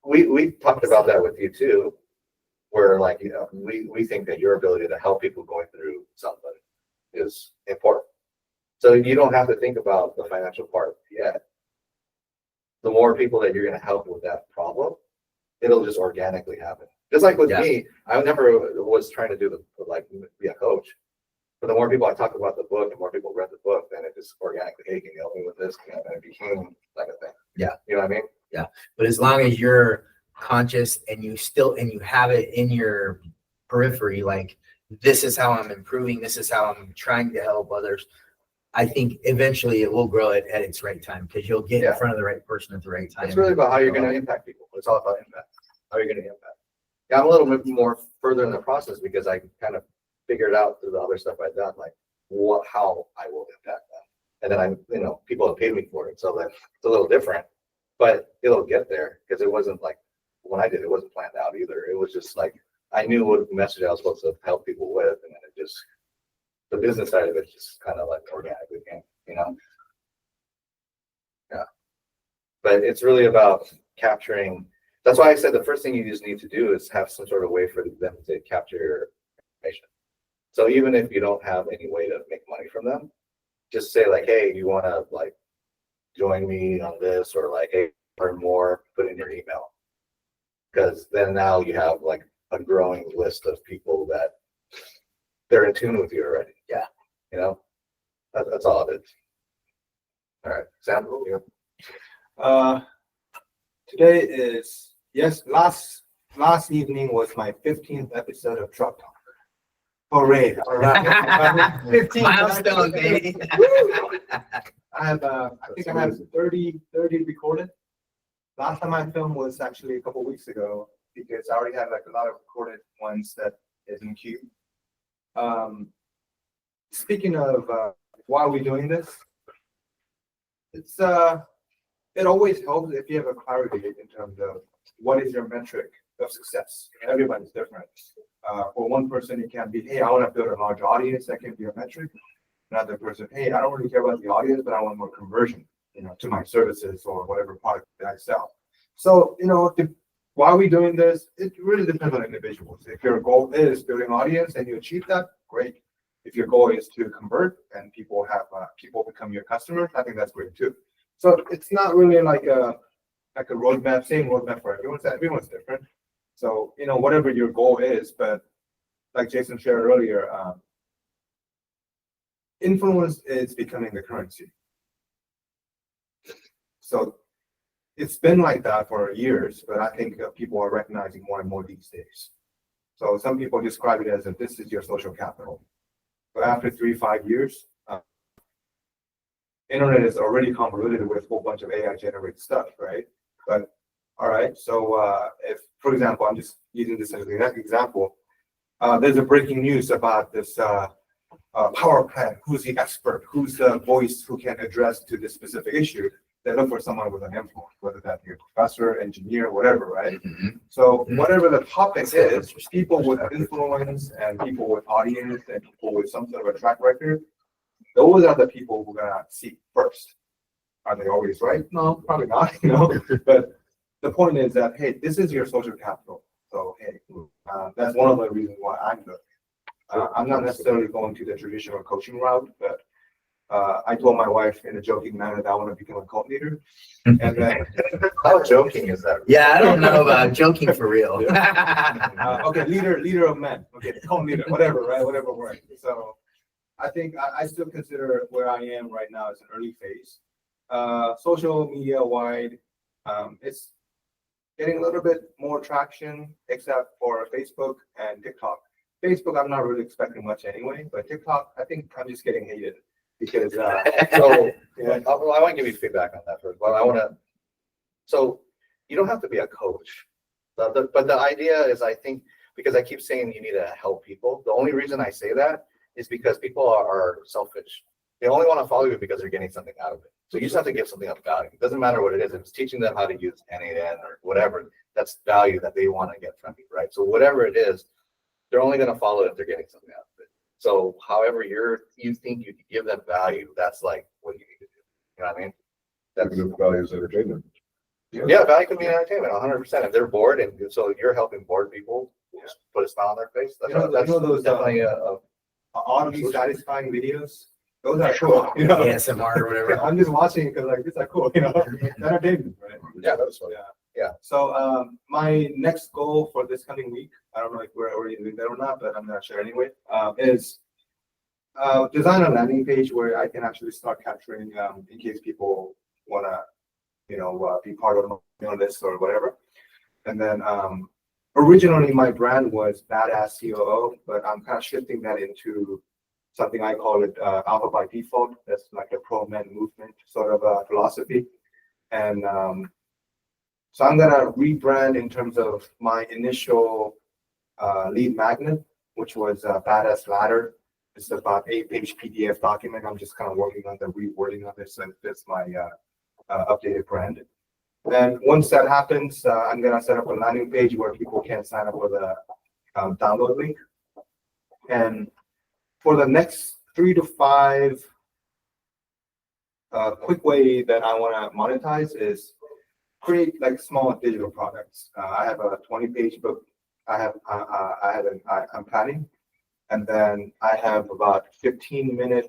S1: We talked about that with you too, where like, you know, we think that your ability to help people going through something is important. So you don't have to think about the financial part yet. The more people that you're going to help with that problem, it'll just organically happen. Just like with me, I never was trying to be a coach. But the more people I talked about the book, the more people read the book, then it just organically, hey, can you help me with this? And it became like a thing.
S5: Yeah.
S1: You know what I mean?
S5: Yeah. But as long as you're conscious and you have it in your periphery, like, this is how I'm improving, this is how I'm trying to help others, I think eventually it will grow at its right time, because you'll get in front of the right person at the right time.
S1: It's really about how you're going to impact people. It's all about impact. How you're going to impact. Yeah, I'm a little bit more further in the process because I kind of figured out through the other stuff I've done, like how I will impact them. And then people have paid me for it. So that's a little different, but it'll get there, because it wasn't like when I did, it wasn't planned out either. It was just like, I knew what message I was supposed to help people with. And then it just, the business side of it just kind of like organically came, you know? Yeah. But it's really about capturing. That's why I said the first thing you just need to do is have some sort of way for them to capture your information. So even if you don't have any way to make money from them, just say like, hey, you want to like join me on this, or like, hey, learn more, put in your email. Because then now you have like a growing list of people that they're in tune with you already.
S5: Yeah.
S1: You know, that's all it is. All right, Sam, you.
S6: Today is, last evening was my 15th episode of Truck Talk. Hooray. All right. 15
S5: Milestone, baby.
S6: I think I have 30 recorded. Last time I filmed was actually a couple weeks ago, because I already had like a lot of recorded ones that is in queue. Speaking of why are we doing this? It always helps if you have a clarity in terms of what is your metric of success. Everybody's different. For one person, it can be, hey, I want to build a large audience. That can be a metric. another person, hey, I don't really care about the audience, but I want more conversion, to my services or whatever product that I sell. So, why are we doing this? It really depends on individuals. If your goal is building audience and you achieve that, great. If your goal is to convert and people become your customers, I think that's great too. So it's not really like a roadmap, same roadmap for everyone. Everyone's different. So, whatever your goal is, but like Jason shared earlier, influence is becoming the currency. So it's been like that for years, but I think people are recognizing more and more these days. So some people describe it as if this is your social capital. But after 3-5 years, internet is already convoluted with a whole bunch of AI generated stuff, right? But all right, so if, for example, I'm just using this as an example, there's a breaking news about this power plant. Who's the expert? Who's the voice who can address to this specific issue? They look for someone with an influence, whether that be a professor, engineer, whatever, right? So whatever the topic is, people with influence and people with audience and people with some sort of a track record, those are the people we're gonna seek first. Are they always right? No, probably not, But the point is that, hey, this is your social capital. So hey, that's one of the reasons why I'm good. I'm not necessarily going to the traditional coaching route, but I told my wife in a joking manner that I want to become a cult leader. And then,
S1: How joking is that?
S5: Yeah, I don't know about joking for real.
S6: okay, leader of men. Okay, cult leader, whatever, right? Whatever word. So I think I still consider where I am right now as an early phase. Social media wide, it's getting a little bit more traction, except for Facebook and TikTok. Facebook, I'm not really expecting much anyway, but TikTok, I think I'm just getting hated because
S1: So I want to give you feedback on that first. But so you don't have to be a coach. But the idea is, I think, because I keep saying you need to help people. The only reason I say that is because people are selfish. They only want to follow you because they're getting something out of it. So you just have to give something of value. It doesn't matter what it is. If it's teaching them how to use NAN or whatever, that's value that they want to get from you, right? So whatever it is, they're only going to follow it if they're getting something out of it. So however you think you can give them value, that's like what you need to do. You know what I mean? That's
S3: The value is entertainment.
S1: yeah, value could be entertainment, 100%. If they're bored and so you're helping bored people, just put a smile on their face. That's
S6: those
S1: definitely
S6: oddly satisfying videos. Those are cool.
S5: ASMR or whatever.
S6: I'm just watching because like these are cool. Entertainment, right?
S1: Yeah, that's fun. Yeah.
S6: So my next goal for this coming week, I don't know if we're already doing that or not, but I'm gonna share anyway, is design a landing page where I can actually start capturing in case people wanna, be part of my list or whatever. And then originally my brand was Badass COO, but I'm kind of shifting that into something I call it Alpha by Default. That's like a pro-men movement sort of philosophy. And so I'm gonna rebrand in terms of my initial lead magnet, which was Badass Ladder. It's about 8-page PDF document. I'm just kind of working on the rewording of it so it fits my updated brand. And once that happens, I'm gonna set up a landing page where people can sign up with a download link. And for the next 3 to 5 quick way that I want to monetize is create like small digital products. I have a 20-page book. I'm planning, and then I have about 15-minute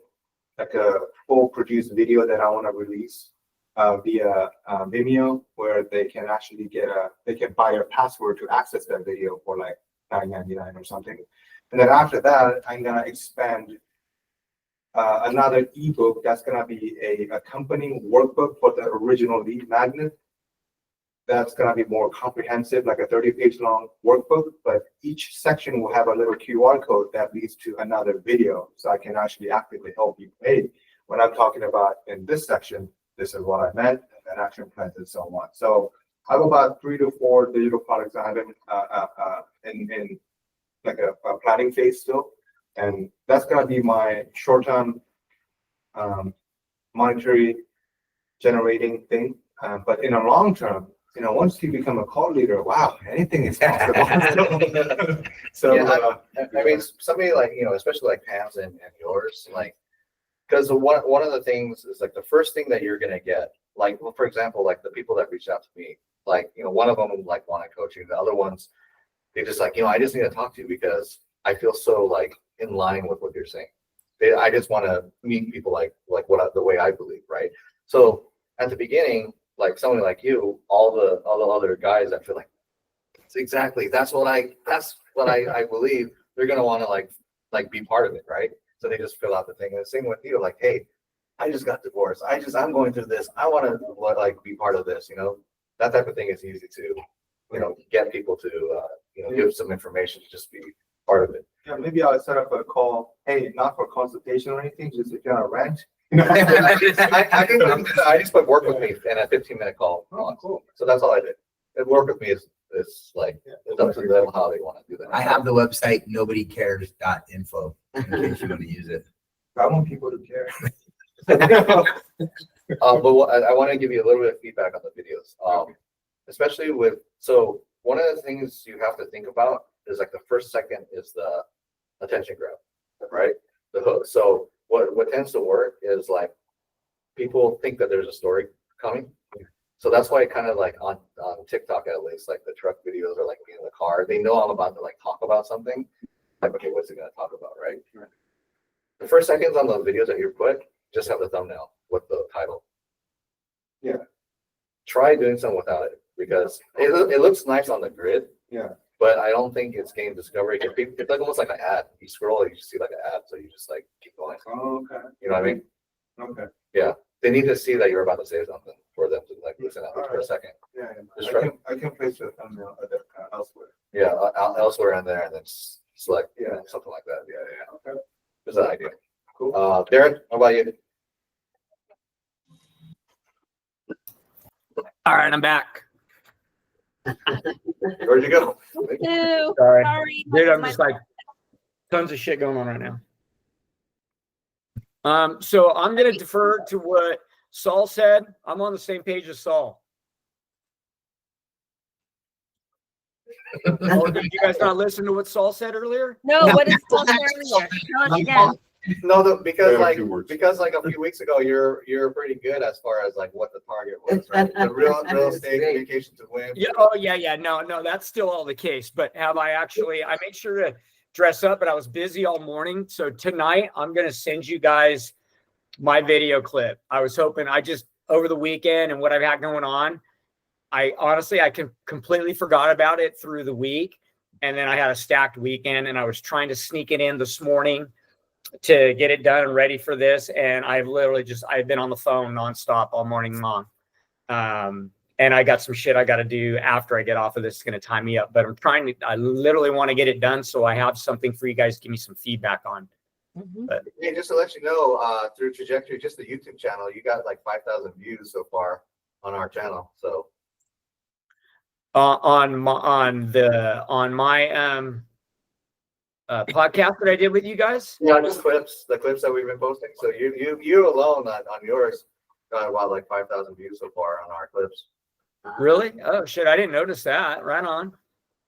S6: like a full produced video that I want to release via Vimeo, where they can actually they can buy a password to access that video for like $9.99 or something. And then after that, I'm gonna expand another ebook that's gonna be a accompanying workbook for the original lead magnet. That's gonna be more comprehensive, like a 30-page long workbook, but each section will have a little QR code that leads to another video. So I can actually actively help you. Hey, when I'm talking about in this section, this is what I meant, and action plans and so on. So I have about 3 to 4 digital products I have in like a planning phase still. And that's gonna be my short-term monetary generating thing. But in a long term, once you become a call leader, wow, anything is possible. So
S1: Yeah, I mean, somebody like, especially like Pam's and yours, like because one of the things is like the first thing that you're gonna get, like, well, for example, like the people that reached out to me, like, one of them like wanted coaching, the other ones, they just like, I just need to talk to you because I feel so like in line with what you're saying. I just want to meet people like the way I believe, right? So at the beginning, like somebody like you, all the other guys, I feel like that's what I believe. They're gonna want to like be part of it, right? So they just fill out the thing. And the same with you, like, hey, I just got divorced. I'm going through this. I want to like be part of this. That type of thing is easy to, get people to, give some information to just be part of it.
S6: Yeah, maybe I'll set up a call. Hey, not for consultation or anything, just if you're on a rant.
S1: I just put work with me in a 15-minute call.
S6: Oh, cool.
S1: So that's all I did. And work with me is like, it's up to them how they want to do that.
S5: I have the website nobodycares.info in case you want to use it.
S6: I want people to care.
S1: But I want to give you a little bit of feedback on the videos. Especially so one of the things you have to think about is like the first second is the attention grab, right? The hook. So what tends to work is like people think that there's a story coming. So that's why kind of like on TikTok, at least, like the truck videos are like me in the car. They know I'm about to like talk about something. Like, okay, what's it going to talk about, right? The first seconds on the videos that you put, just have the thumbnail with the title.
S6: Yeah.
S1: Try doing something without it because it looks nice on the grid.
S6: Yeah.
S1: But I don't think it's game discovery. It's like almost like an ad. You scroll, you see like an ad, so you just like keep going.
S6: Oh, okay.
S1: You know what I mean?
S6: Okay.
S1: Yeah. They need to see that you're about to say something for them to like listen at least for a second.
S6: Yeah.
S1: Just try.
S6: I can place the thumbnail elsewhere.
S1: Yeah, elsewhere in there, and then select
S6: Yeah.
S1: something like that. Yeah.
S6: Okay.
S1: Just an idea.
S6: Cool.
S1: Darren, how about you?
S2: All right, I'm back.
S1: Where'd you go?
S7: Ew,
S2: Sorry.
S7: sorry.
S2: Dude, I'm
S7: My-
S2: just like tons of shit going on right now. So I'm gonna defer to what Saul said. I'm on the same page as Saul. Oh, did you guys not listen to what Saul said earlier?
S7: No, what is still earlier? Tell us again.
S1: No, because
S3: Yeah,
S1: like
S3: a few words.
S1: a few weeks ago, you're pretty good as far as like what the target was, right? The real estate
S4: Great.
S1: communication to win.
S2: Yeah. Oh, yeah. No, that's still all the case. But have I actually? I made sure to dress up, but I was busy all morning. So tonight, I'm gonna send you guys my video clip. I was hoping over the weekend and what I've had going on. I honestly completely forgot about it through the week, and then I had a stacked weekend, and I was trying to sneak it in this morning to get it done and ready for this. And I've been on the phone nonstop all morning long. And I got some shit I got to do after I get off of this. It's going to tie me up, but I literally want to get it done. So I have something for you guys to give me some feedback on.
S1: Hey, just to let you know, through Trajectory, just the YouTube channel, you got like 5,000 views so far on our channel. So
S2: On my podcast that I did with you guys.
S1: yeah, just the clips that we've been posting. So you alone on yours got about like 5,000 views so far on our clips.
S2: Really? Oh shit! I didn't notice that. Right on.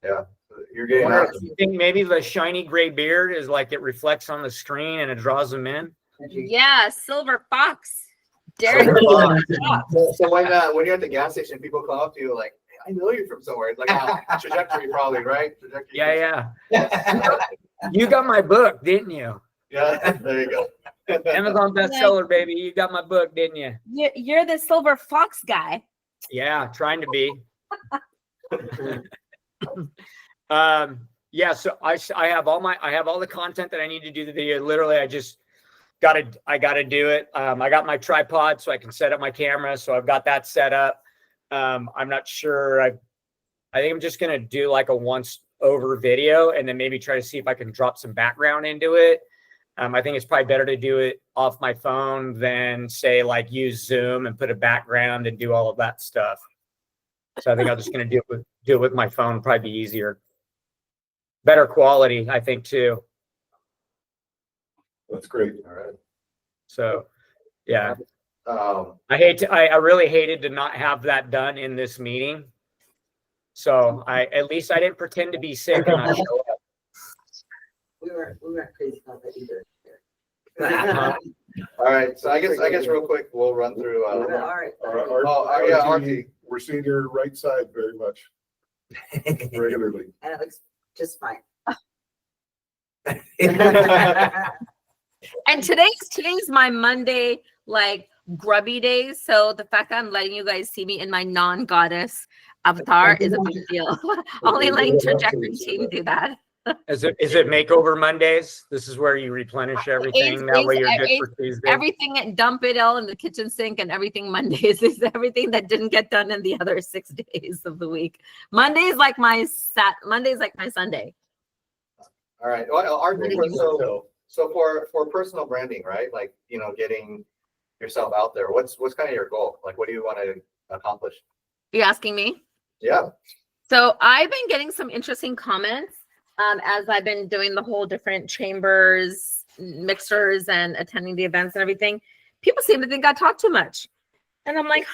S1: Yeah, you're
S2: I
S1: getting
S2: wonder
S1: out.
S2: if you think maybe the shiny gray beard is like it reflects on the screen and it draws them in.
S7: Yeah, Silver Fox. Derek.
S1: So when you're at the gas station, people come up to you like, I know you're from somewhere. It's like Trajectory probably, right? Trajectory.
S2: Yeah. You got my book, didn't you?
S1: Yeah, there you go.
S2: Amazon bestseller, baby. You got my book, didn't you?
S7: You're the Silver Fox guy.
S2: Yeah, trying to be. Yeah, so I have all the content that I need to do the video. Literally, I gotta do it. I got my tripod so I can set up my camera. So I've got that set up. I'm not sure. I think I'm just gonna do like a once over video and then maybe try to see if I can drop some background into it. I think it's probably better to do it off my phone than say like use Zoom and put a background and do all of that stuff. So I think I'm just going to do it with my phone. Probably be easier, better quality, I think too.
S3: That's great.
S1: All right.
S2: So, yeah,
S1: Um,
S2: I really hated to not have that done in this meeting. So at least I didn't pretend to be sick and not show up.
S4: We weren't crazy about that either.
S1: All right, so I guess real quick, we'll run through,
S4: All right.
S1: RT.
S3: We're seeing your right side very much regularly.
S4: And it looks just fine.
S7: And today's my Monday, like grubby day. So the fact that I'm letting you guys see me in my non-goddess avatar is a big deal. Only letting Trajectory team do that.
S2: Is it makeover Mondays? This is where you replenish everything. That way you're good for Tuesday.
S7: Everything and dump it all in the kitchen sink, and everything Mondays is everything that didn't get done in the other 6 days of the week. Monday's like my Sunday.
S1: All right, well, RT, so for personal branding, right? Like, you know, getting yourself out there, what's kind of your goal? Like, what do you want to accomplish?
S7: You asking me?
S1: Yeah.
S7: So I've been getting some interesting comments as I've been doing the whole different chambers, mixers, and attending the events and everything. People seem to think I talk too much. And I'm like,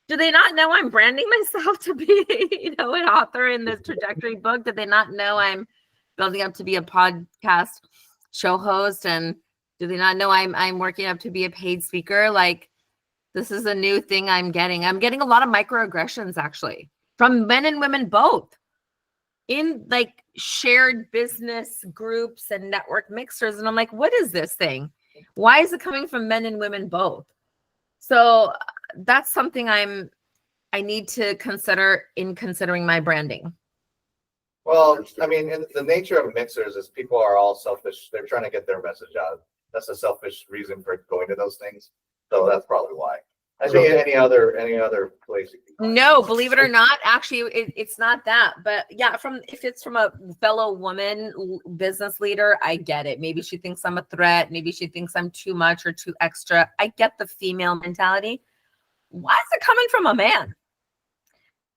S7: do they not know I'm branding myself to be, you know, an author in this Trajectory book? Do they not know I'm building up to be a podcast show host? And do they not know I'm working up to be a paid speaker? Like, this is a new thing I'm getting. I'm getting a lot of microaggressions, actually, from men and women both, in like shared business groups and network mixers. And I'm like, what is this thing? Why is it coming from men and women both? So that's something I need to consider in considering my branding.
S1: Well, I mean, in the nature of mixers is people are all selfish. They're trying to get their message out. That's a selfish reason for going to those things. So that's probably why. I think any other place.
S7: No, believe it or not, actually, it's not that. But yeah, if it's from a fellow woman business leader, I get it. Maybe she thinks I'm a threat. Maybe she thinks I'm too much or too extra. I get the female mentality. Why is it coming from a man?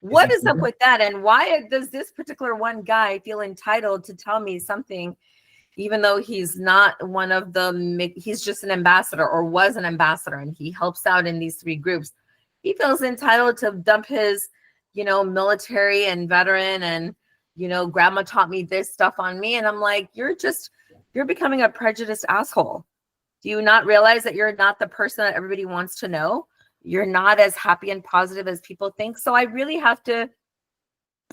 S7: What is up with that? And why does this particular one guy feel entitled to tell me something, even though he's not one of the, he's just an ambassador or was an ambassador, and he helps out in these 3 groups. He feels entitled to dump his, you know, military and veteran and, you know, grandma taught me this stuff on me. And I'm like, you're becoming a prejudiced asshole. Do you not realize that you're not the person that everybody wants to know? You're not as happy and positive as people think. So I really have to,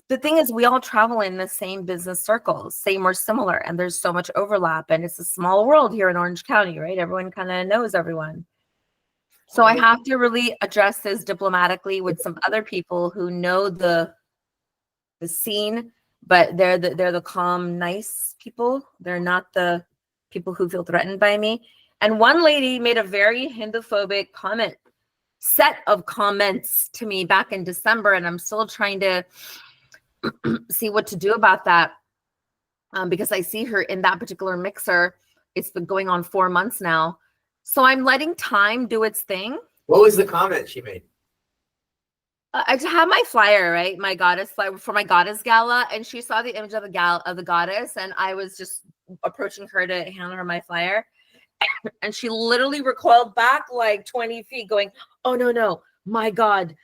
S7: the thing is, we all travel in the same business circles, same or similar, and there's so much overlap, and it's a small world here in Orange County, right? Everyone kind of knows everyone. So I have to really address this diplomatically with some other people who know the scene, but they're the calm, nice people. They're not the people who feel threatened by me. And one lady made a very Hindu-phobic set of comments to me back in December, and I'm still trying to see what to do about that, because I see her in that particular mixer. It's been going on 4 months now. So I'm letting time do its thing.
S5: What was the comment she made?
S7: I have my flyer, right? My goddess flyer for my goddess gala, and she saw the image of the goddess, and I was just approaching her to hand her my flyer. And she literally recoiled back like 20 feet going, oh, no, my God,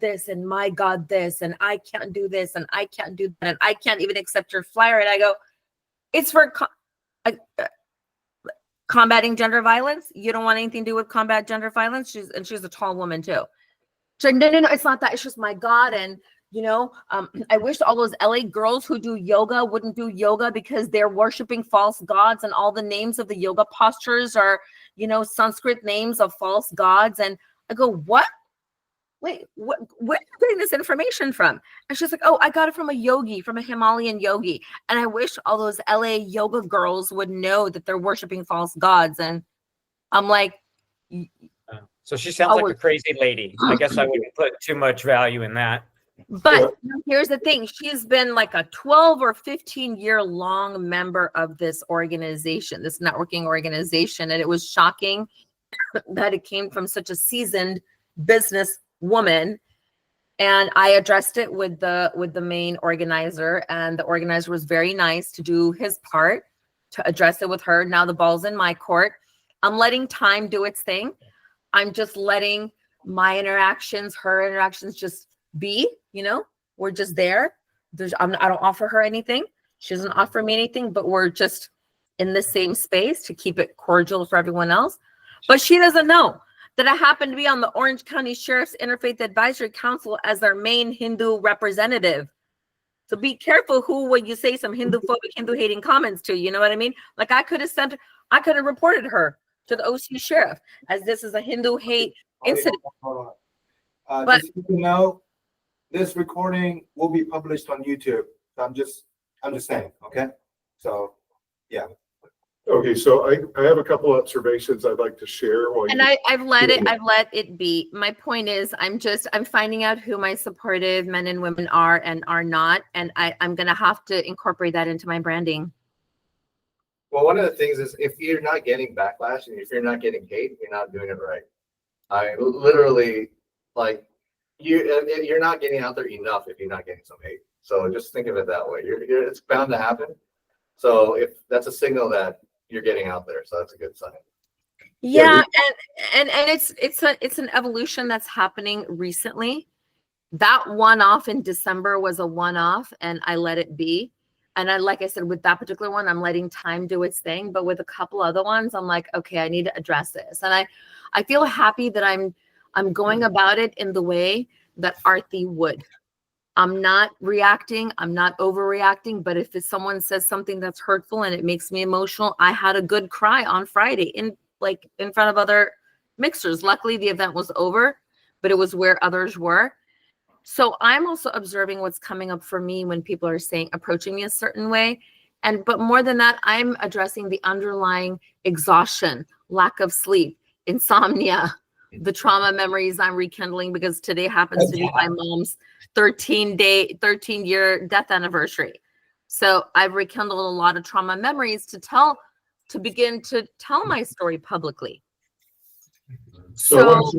S7: this, and my God, this, and I can't do this, and I can't do that, and I can't even accept your flyer. And I go, it's for combating gender violence. You don't want anything to do with combat gender violence. She's a tall woman too. She's like, no, it's not that. It's just my God. And you know, I wish all those LA girls who do yoga wouldn't do yoga because they're worshiping false gods, and all the names of the yoga postures are, you know, Sanskrit names of false gods. And I go, what? Wait, where are you getting this information from? And she's like, oh, I got it from a yogi, from a Himalayan yogi. And I wish all those LA yoga girls would know that they're worshiping false gods. And I'm like,
S2: so she sounds like a crazy lady. I guess I wouldn't put too much value in that.
S7: But here's the thing. She's been like a 12 or 15 year long member of this organization, this networking organization. And it was shocking that it came from such a seasoned business woman. And I addressed it with the main organizer, and the organizer was very nice to do his part to address it with her. Now the ball's in my court. I'm letting time do its thing. I'm just letting my interactions, her interactions just be, you know, we're just there. I don't offer her anything. She doesn't offer me anything, but we're just in the same space to keep it cordial for everyone else. But she doesn't know that I happen to be on the Orange County Sheriff's Interfaith Advisory Council as their main Hindu representative. So be careful when you say some Hindu phobic, Hindu hating comments to, you know what I mean? Like I could have reported her to the OC sheriff as this is a Hindu hate incident.
S6: Hold on.
S7: But-
S6: Just so you know, this recording will be published on YouTube. So I'm just saying, okay? So, yeah.
S3: Okay, so I have a couple observations I'd like to share. While
S7: And
S3: you-
S7: I've let it be. My point is I'm finding out who my supportive men and women are and are not. And I'm going to have to incorporate that into my branding.
S1: Well, one of the things is if you're not getting backlash and if you're not getting hate, you're not doing it right. I literally like you're not getting out there enough if you're not getting some hate. So just think of it that way. It's bound to happen. So if that's a signal that you're getting out there, so that's a good sign.
S7: Yeah, and it's an evolution that's happening recently. That one-off in December was a one-off, and I let it be. And like I said, with that particular one, I'm letting time do its thing. But with a couple other ones, I'm like, okay, I need to address this. And I feel happy that I'm going about it in the way that Arthi would. I'm not reacting. I'm not overreacting. But if someone says something that's hurtful and it makes me emotional, I had a good cry on Friday in front of other mixers. Luckily, the event was over, but it was where others were. So I'm also observing what's coming up for me when people are approaching me a certain way. But more than that, I'm addressing the underlying exhaustion, lack of sleep, insomnia, the trauma memories I'm rekindling because today happens to be my mom's 13-year death anniversary. So I've rekindled a lot of trauma memories to begin to tell my story publicly. So,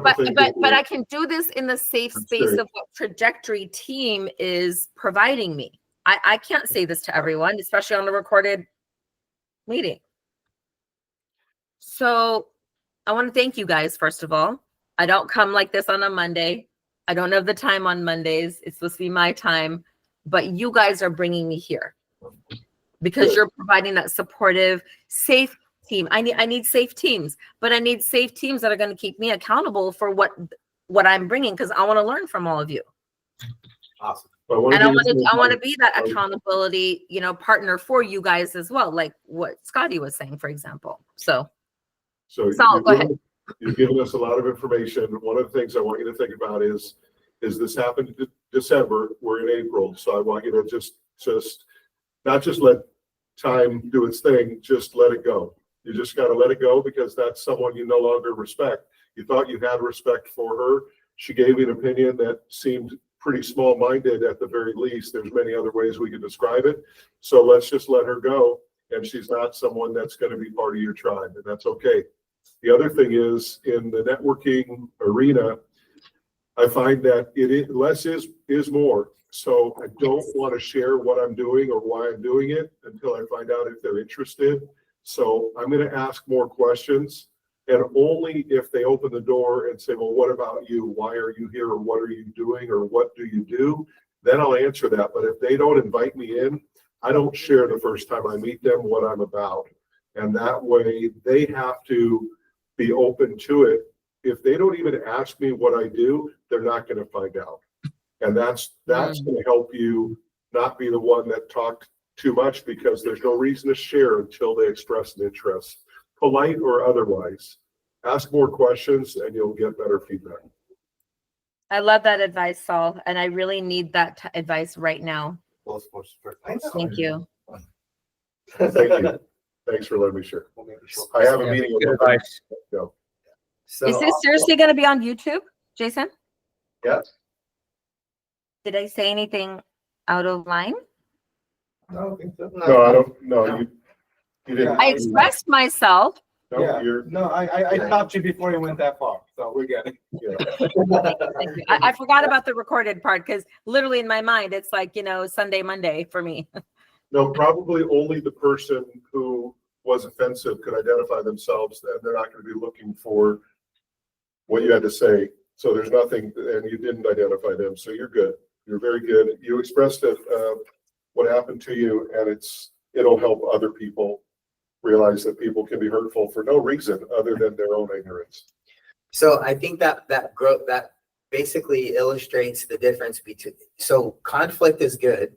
S7: but I can do this in the safe space of what Trajectory team is providing me. I can't say this to everyone, especially on a recorded meeting. So I want to thank you guys, first of all. I don't come like this on a Monday. I don't have the time on Mondays. It's supposed to be my time, but you guys are bringing me here because you're providing that supportive, safe team. I need safe teams, but I need safe teams that are going to keep me accountable for what I'm bringing because I want to learn from all of you.
S1: Awesome.
S7: And I want to be that accountability, partner for you guys as well, like what Scotty was saying, for example. So Saul, go ahead.
S3: You've given us a lot of information. One of the things I want you to think about is this happened in December. We're in April, so I want you to just not just let time do its thing, just let it go. You just got to let it go because that's someone you no longer respect. You thought you had respect for her. She gave you an opinion that seemed pretty small-minded at the very least. There's many other ways we could describe it. So let's just let her go. And she's not someone that's going to be part of your tribe, and that's okay. The other thing is in the networking arena, I find that less is more. So I don't want to share what I'm doing or why I'm doing it until I find out if they're interested. So I'm going to ask more questions, and only if they open the door and say, well, what about you? Why are you here? Or what are you doing? Or what do you do? Then I'll answer that. But if they don't invite me in, I don't share the first time I meet them what I'm about. And that way they have to be open to it. If they don't even ask me what I do, they're not going to find out. And that's going to help you not be the one that talked too much because there's no reason to share until they express an interest, polite or otherwise. Ask more questions and you'll get better feedback.
S7: I love that advice, Saul, and I really need that advice right now. Thank you.
S3: Thank you. Thanks for letting me share. I have a meeting.
S2: Good advice.
S3: Go.
S5: So
S7: Is this seriously going to be on YouTube, Jason?
S1: Yeah.
S7: Did I say anything out of line?
S1: I don't think so.
S3: No, I don't. No, you didn't.
S7: I expressed myself.
S3: No,
S6: Yeah.
S3: you're.
S6: No, I stopped you before you went that far, so we're good.
S3: Yeah.
S7: Thank you. I forgot about the recorded part because literally in my mind, it's like, Sunday, Monday for me.
S3: No, probably only the person who was offensive could identify themselves, and they're not going to be looking for what you had to say. So there's nothing, and you didn't identify them. So you're good. You're very good. You expressed it, what happened to you, and it'll help other people realize that people can be hurtful for no reason other than their own ignorance.
S5: So I think that growth, that basically illustrates the difference between, so conflict is good,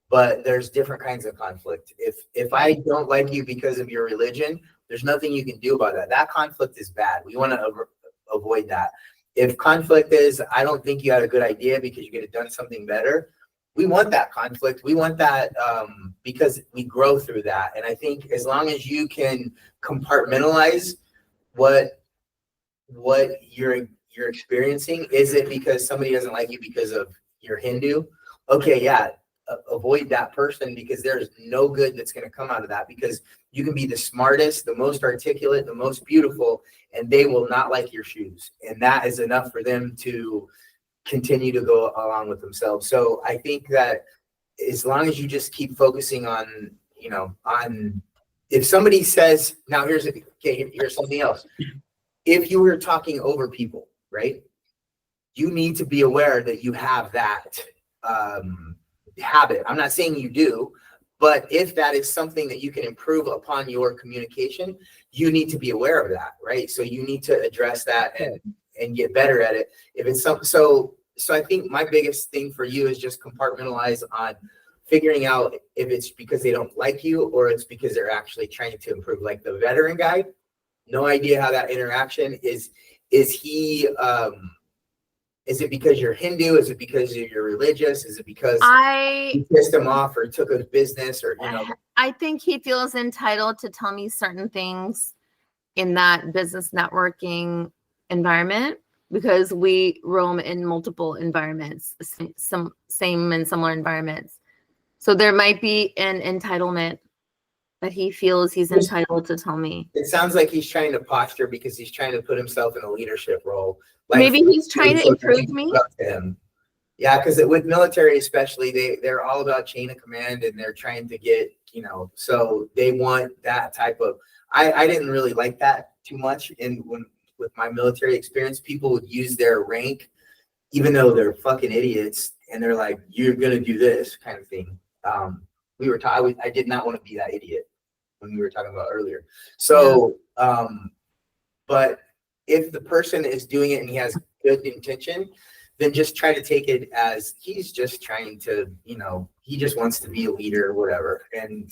S5: but there's different kinds of conflict. If I don't like you because of your religion, there's nothing you can do about that. That conflict is bad. We want to avoid that. If conflict is, I don't think you had a good idea because you could have done something better, we want that conflict. We want that because we grow through that. And I think as long as you can compartmentalize what you're experiencing, is it because somebody doesn't like you because of you're Hindu? Okay, yeah, avoid that person, because there's no good that's going to come out of that, because you can be the smartest, the most articulate, the most beautiful, and they will not like your shoes. And that is enough for them to continue to go along with themselves. So I think that as long as you just keep focusing on, on, if somebody says, now here's something else. If you were talking over people, right, you need to be aware that you have that habit. I'm not saying you do, but if that is something that you can improve upon your communication, you need to be aware of that, right? So you need to address that and get better at it. If it's so I think my biggest thing for you is just compartmentalize on figuring out if it's because they don't like you or it's because they're actually trying to improve. Like the veteran guy, no idea how that interaction is. Is it because you're Hindu? Is it because you're religious? Is it because you pissed him off or took his business, or
S7: I think he feels entitled to tell me certain things in that business networking environment, because we roam in multiple environments, some same and similar environments. So there might be an entitlement that he feels he's entitled to tell me.
S5: It sounds like he's trying to posture because he's trying to put himself in a leadership role. Like,
S7: maybe he's trying to improve me.
S5: Yeah, because with military especially, they're all about chain of command, and they're trying to get, so they want that type of. I didn't really like that too much with my military experience. People would use their rank, even though they're fucking idiots, and they're like, "You're gonna do this," kind of thing. I did not want to be that idiot when we were talking about earlier. So, but if the person is doing it and he has good intention, then just try to take it as he's just trying to, he just wants to be a leader or whatever. And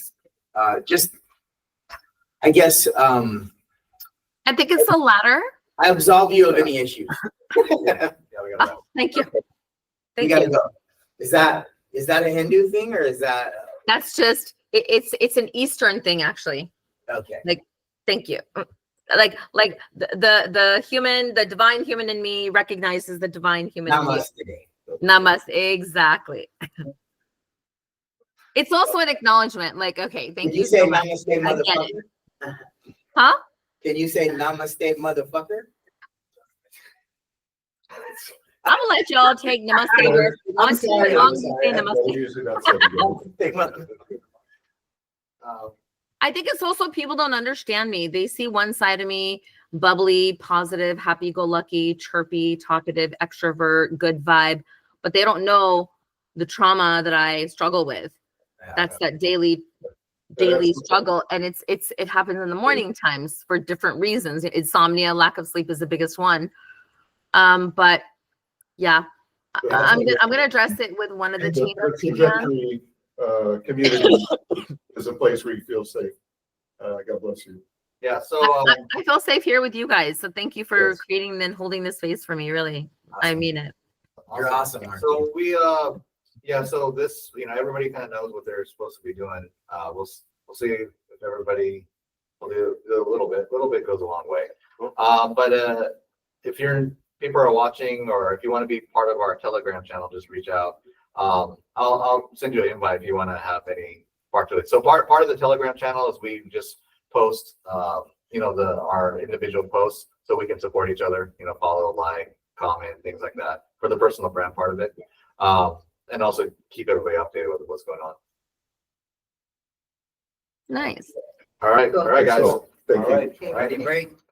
S5: I guess.
S7: I think it's the latter.
S5: I absolve you of any issues.
S1: Yeah, we gotta go.
S7: Thank you.
S5: You gotta go. Is that a Hindu thing, or is that?
S7: That's just, it's an Eastern thing, actually.
S5: Okay.
S7: Thank you. Like the divine human in me recognizes the divine human in me. Namaste. Exactly. It's also an acknowledgement. Like, okay, thank you
S5: say
S7: so much.
S5: namaste, motherfucker?
S7: Huh?
S5: Can you say namaste, motherfucker?
S7: I'm gonna let y'all take namaste.
S5: I'm sorry.
S7: Namaste.
S3: Usually that's what we do.
S7: I think it's also people don't understand me. They see one side of me, bubbly, positive, happy-go-lucky, chirpy, talkative, extrovert, good vibe, but they don't know the trauma that I struggle with. That's that daily struggle, and it happens in the morning times for different reasons. Insomnia, lack of sleep is the biggest one. But yeah, I'm gonna address it with one of the team.
S3: Trajectory community is a place where you feel safe. God bless you.
S1: Yeah, so
S7: I feel safe here with you guys. So thank you for
S3: Yes.
S7: creating and holding this space for me. Really, I mean it.
S5: You're awesome.
S1: So we so this, everybody kind of knows what they're supposed to be doing. We'll see if everybody will do a little bit. A little bit goes a long way. But if people are watching, or if you want to be part of our Telegram channel, just reach out. I'll send you an invite if you want to have any part to it. So part of the Telegram channel is we just post our individual posts so we can support each other, follow, like, comment, things like that for the personal brand part of it. And also keep everybody updated with what's going on.
S7: Nice.
S1: All right, guys.
S3: So, thank you.
S5: Ready, break.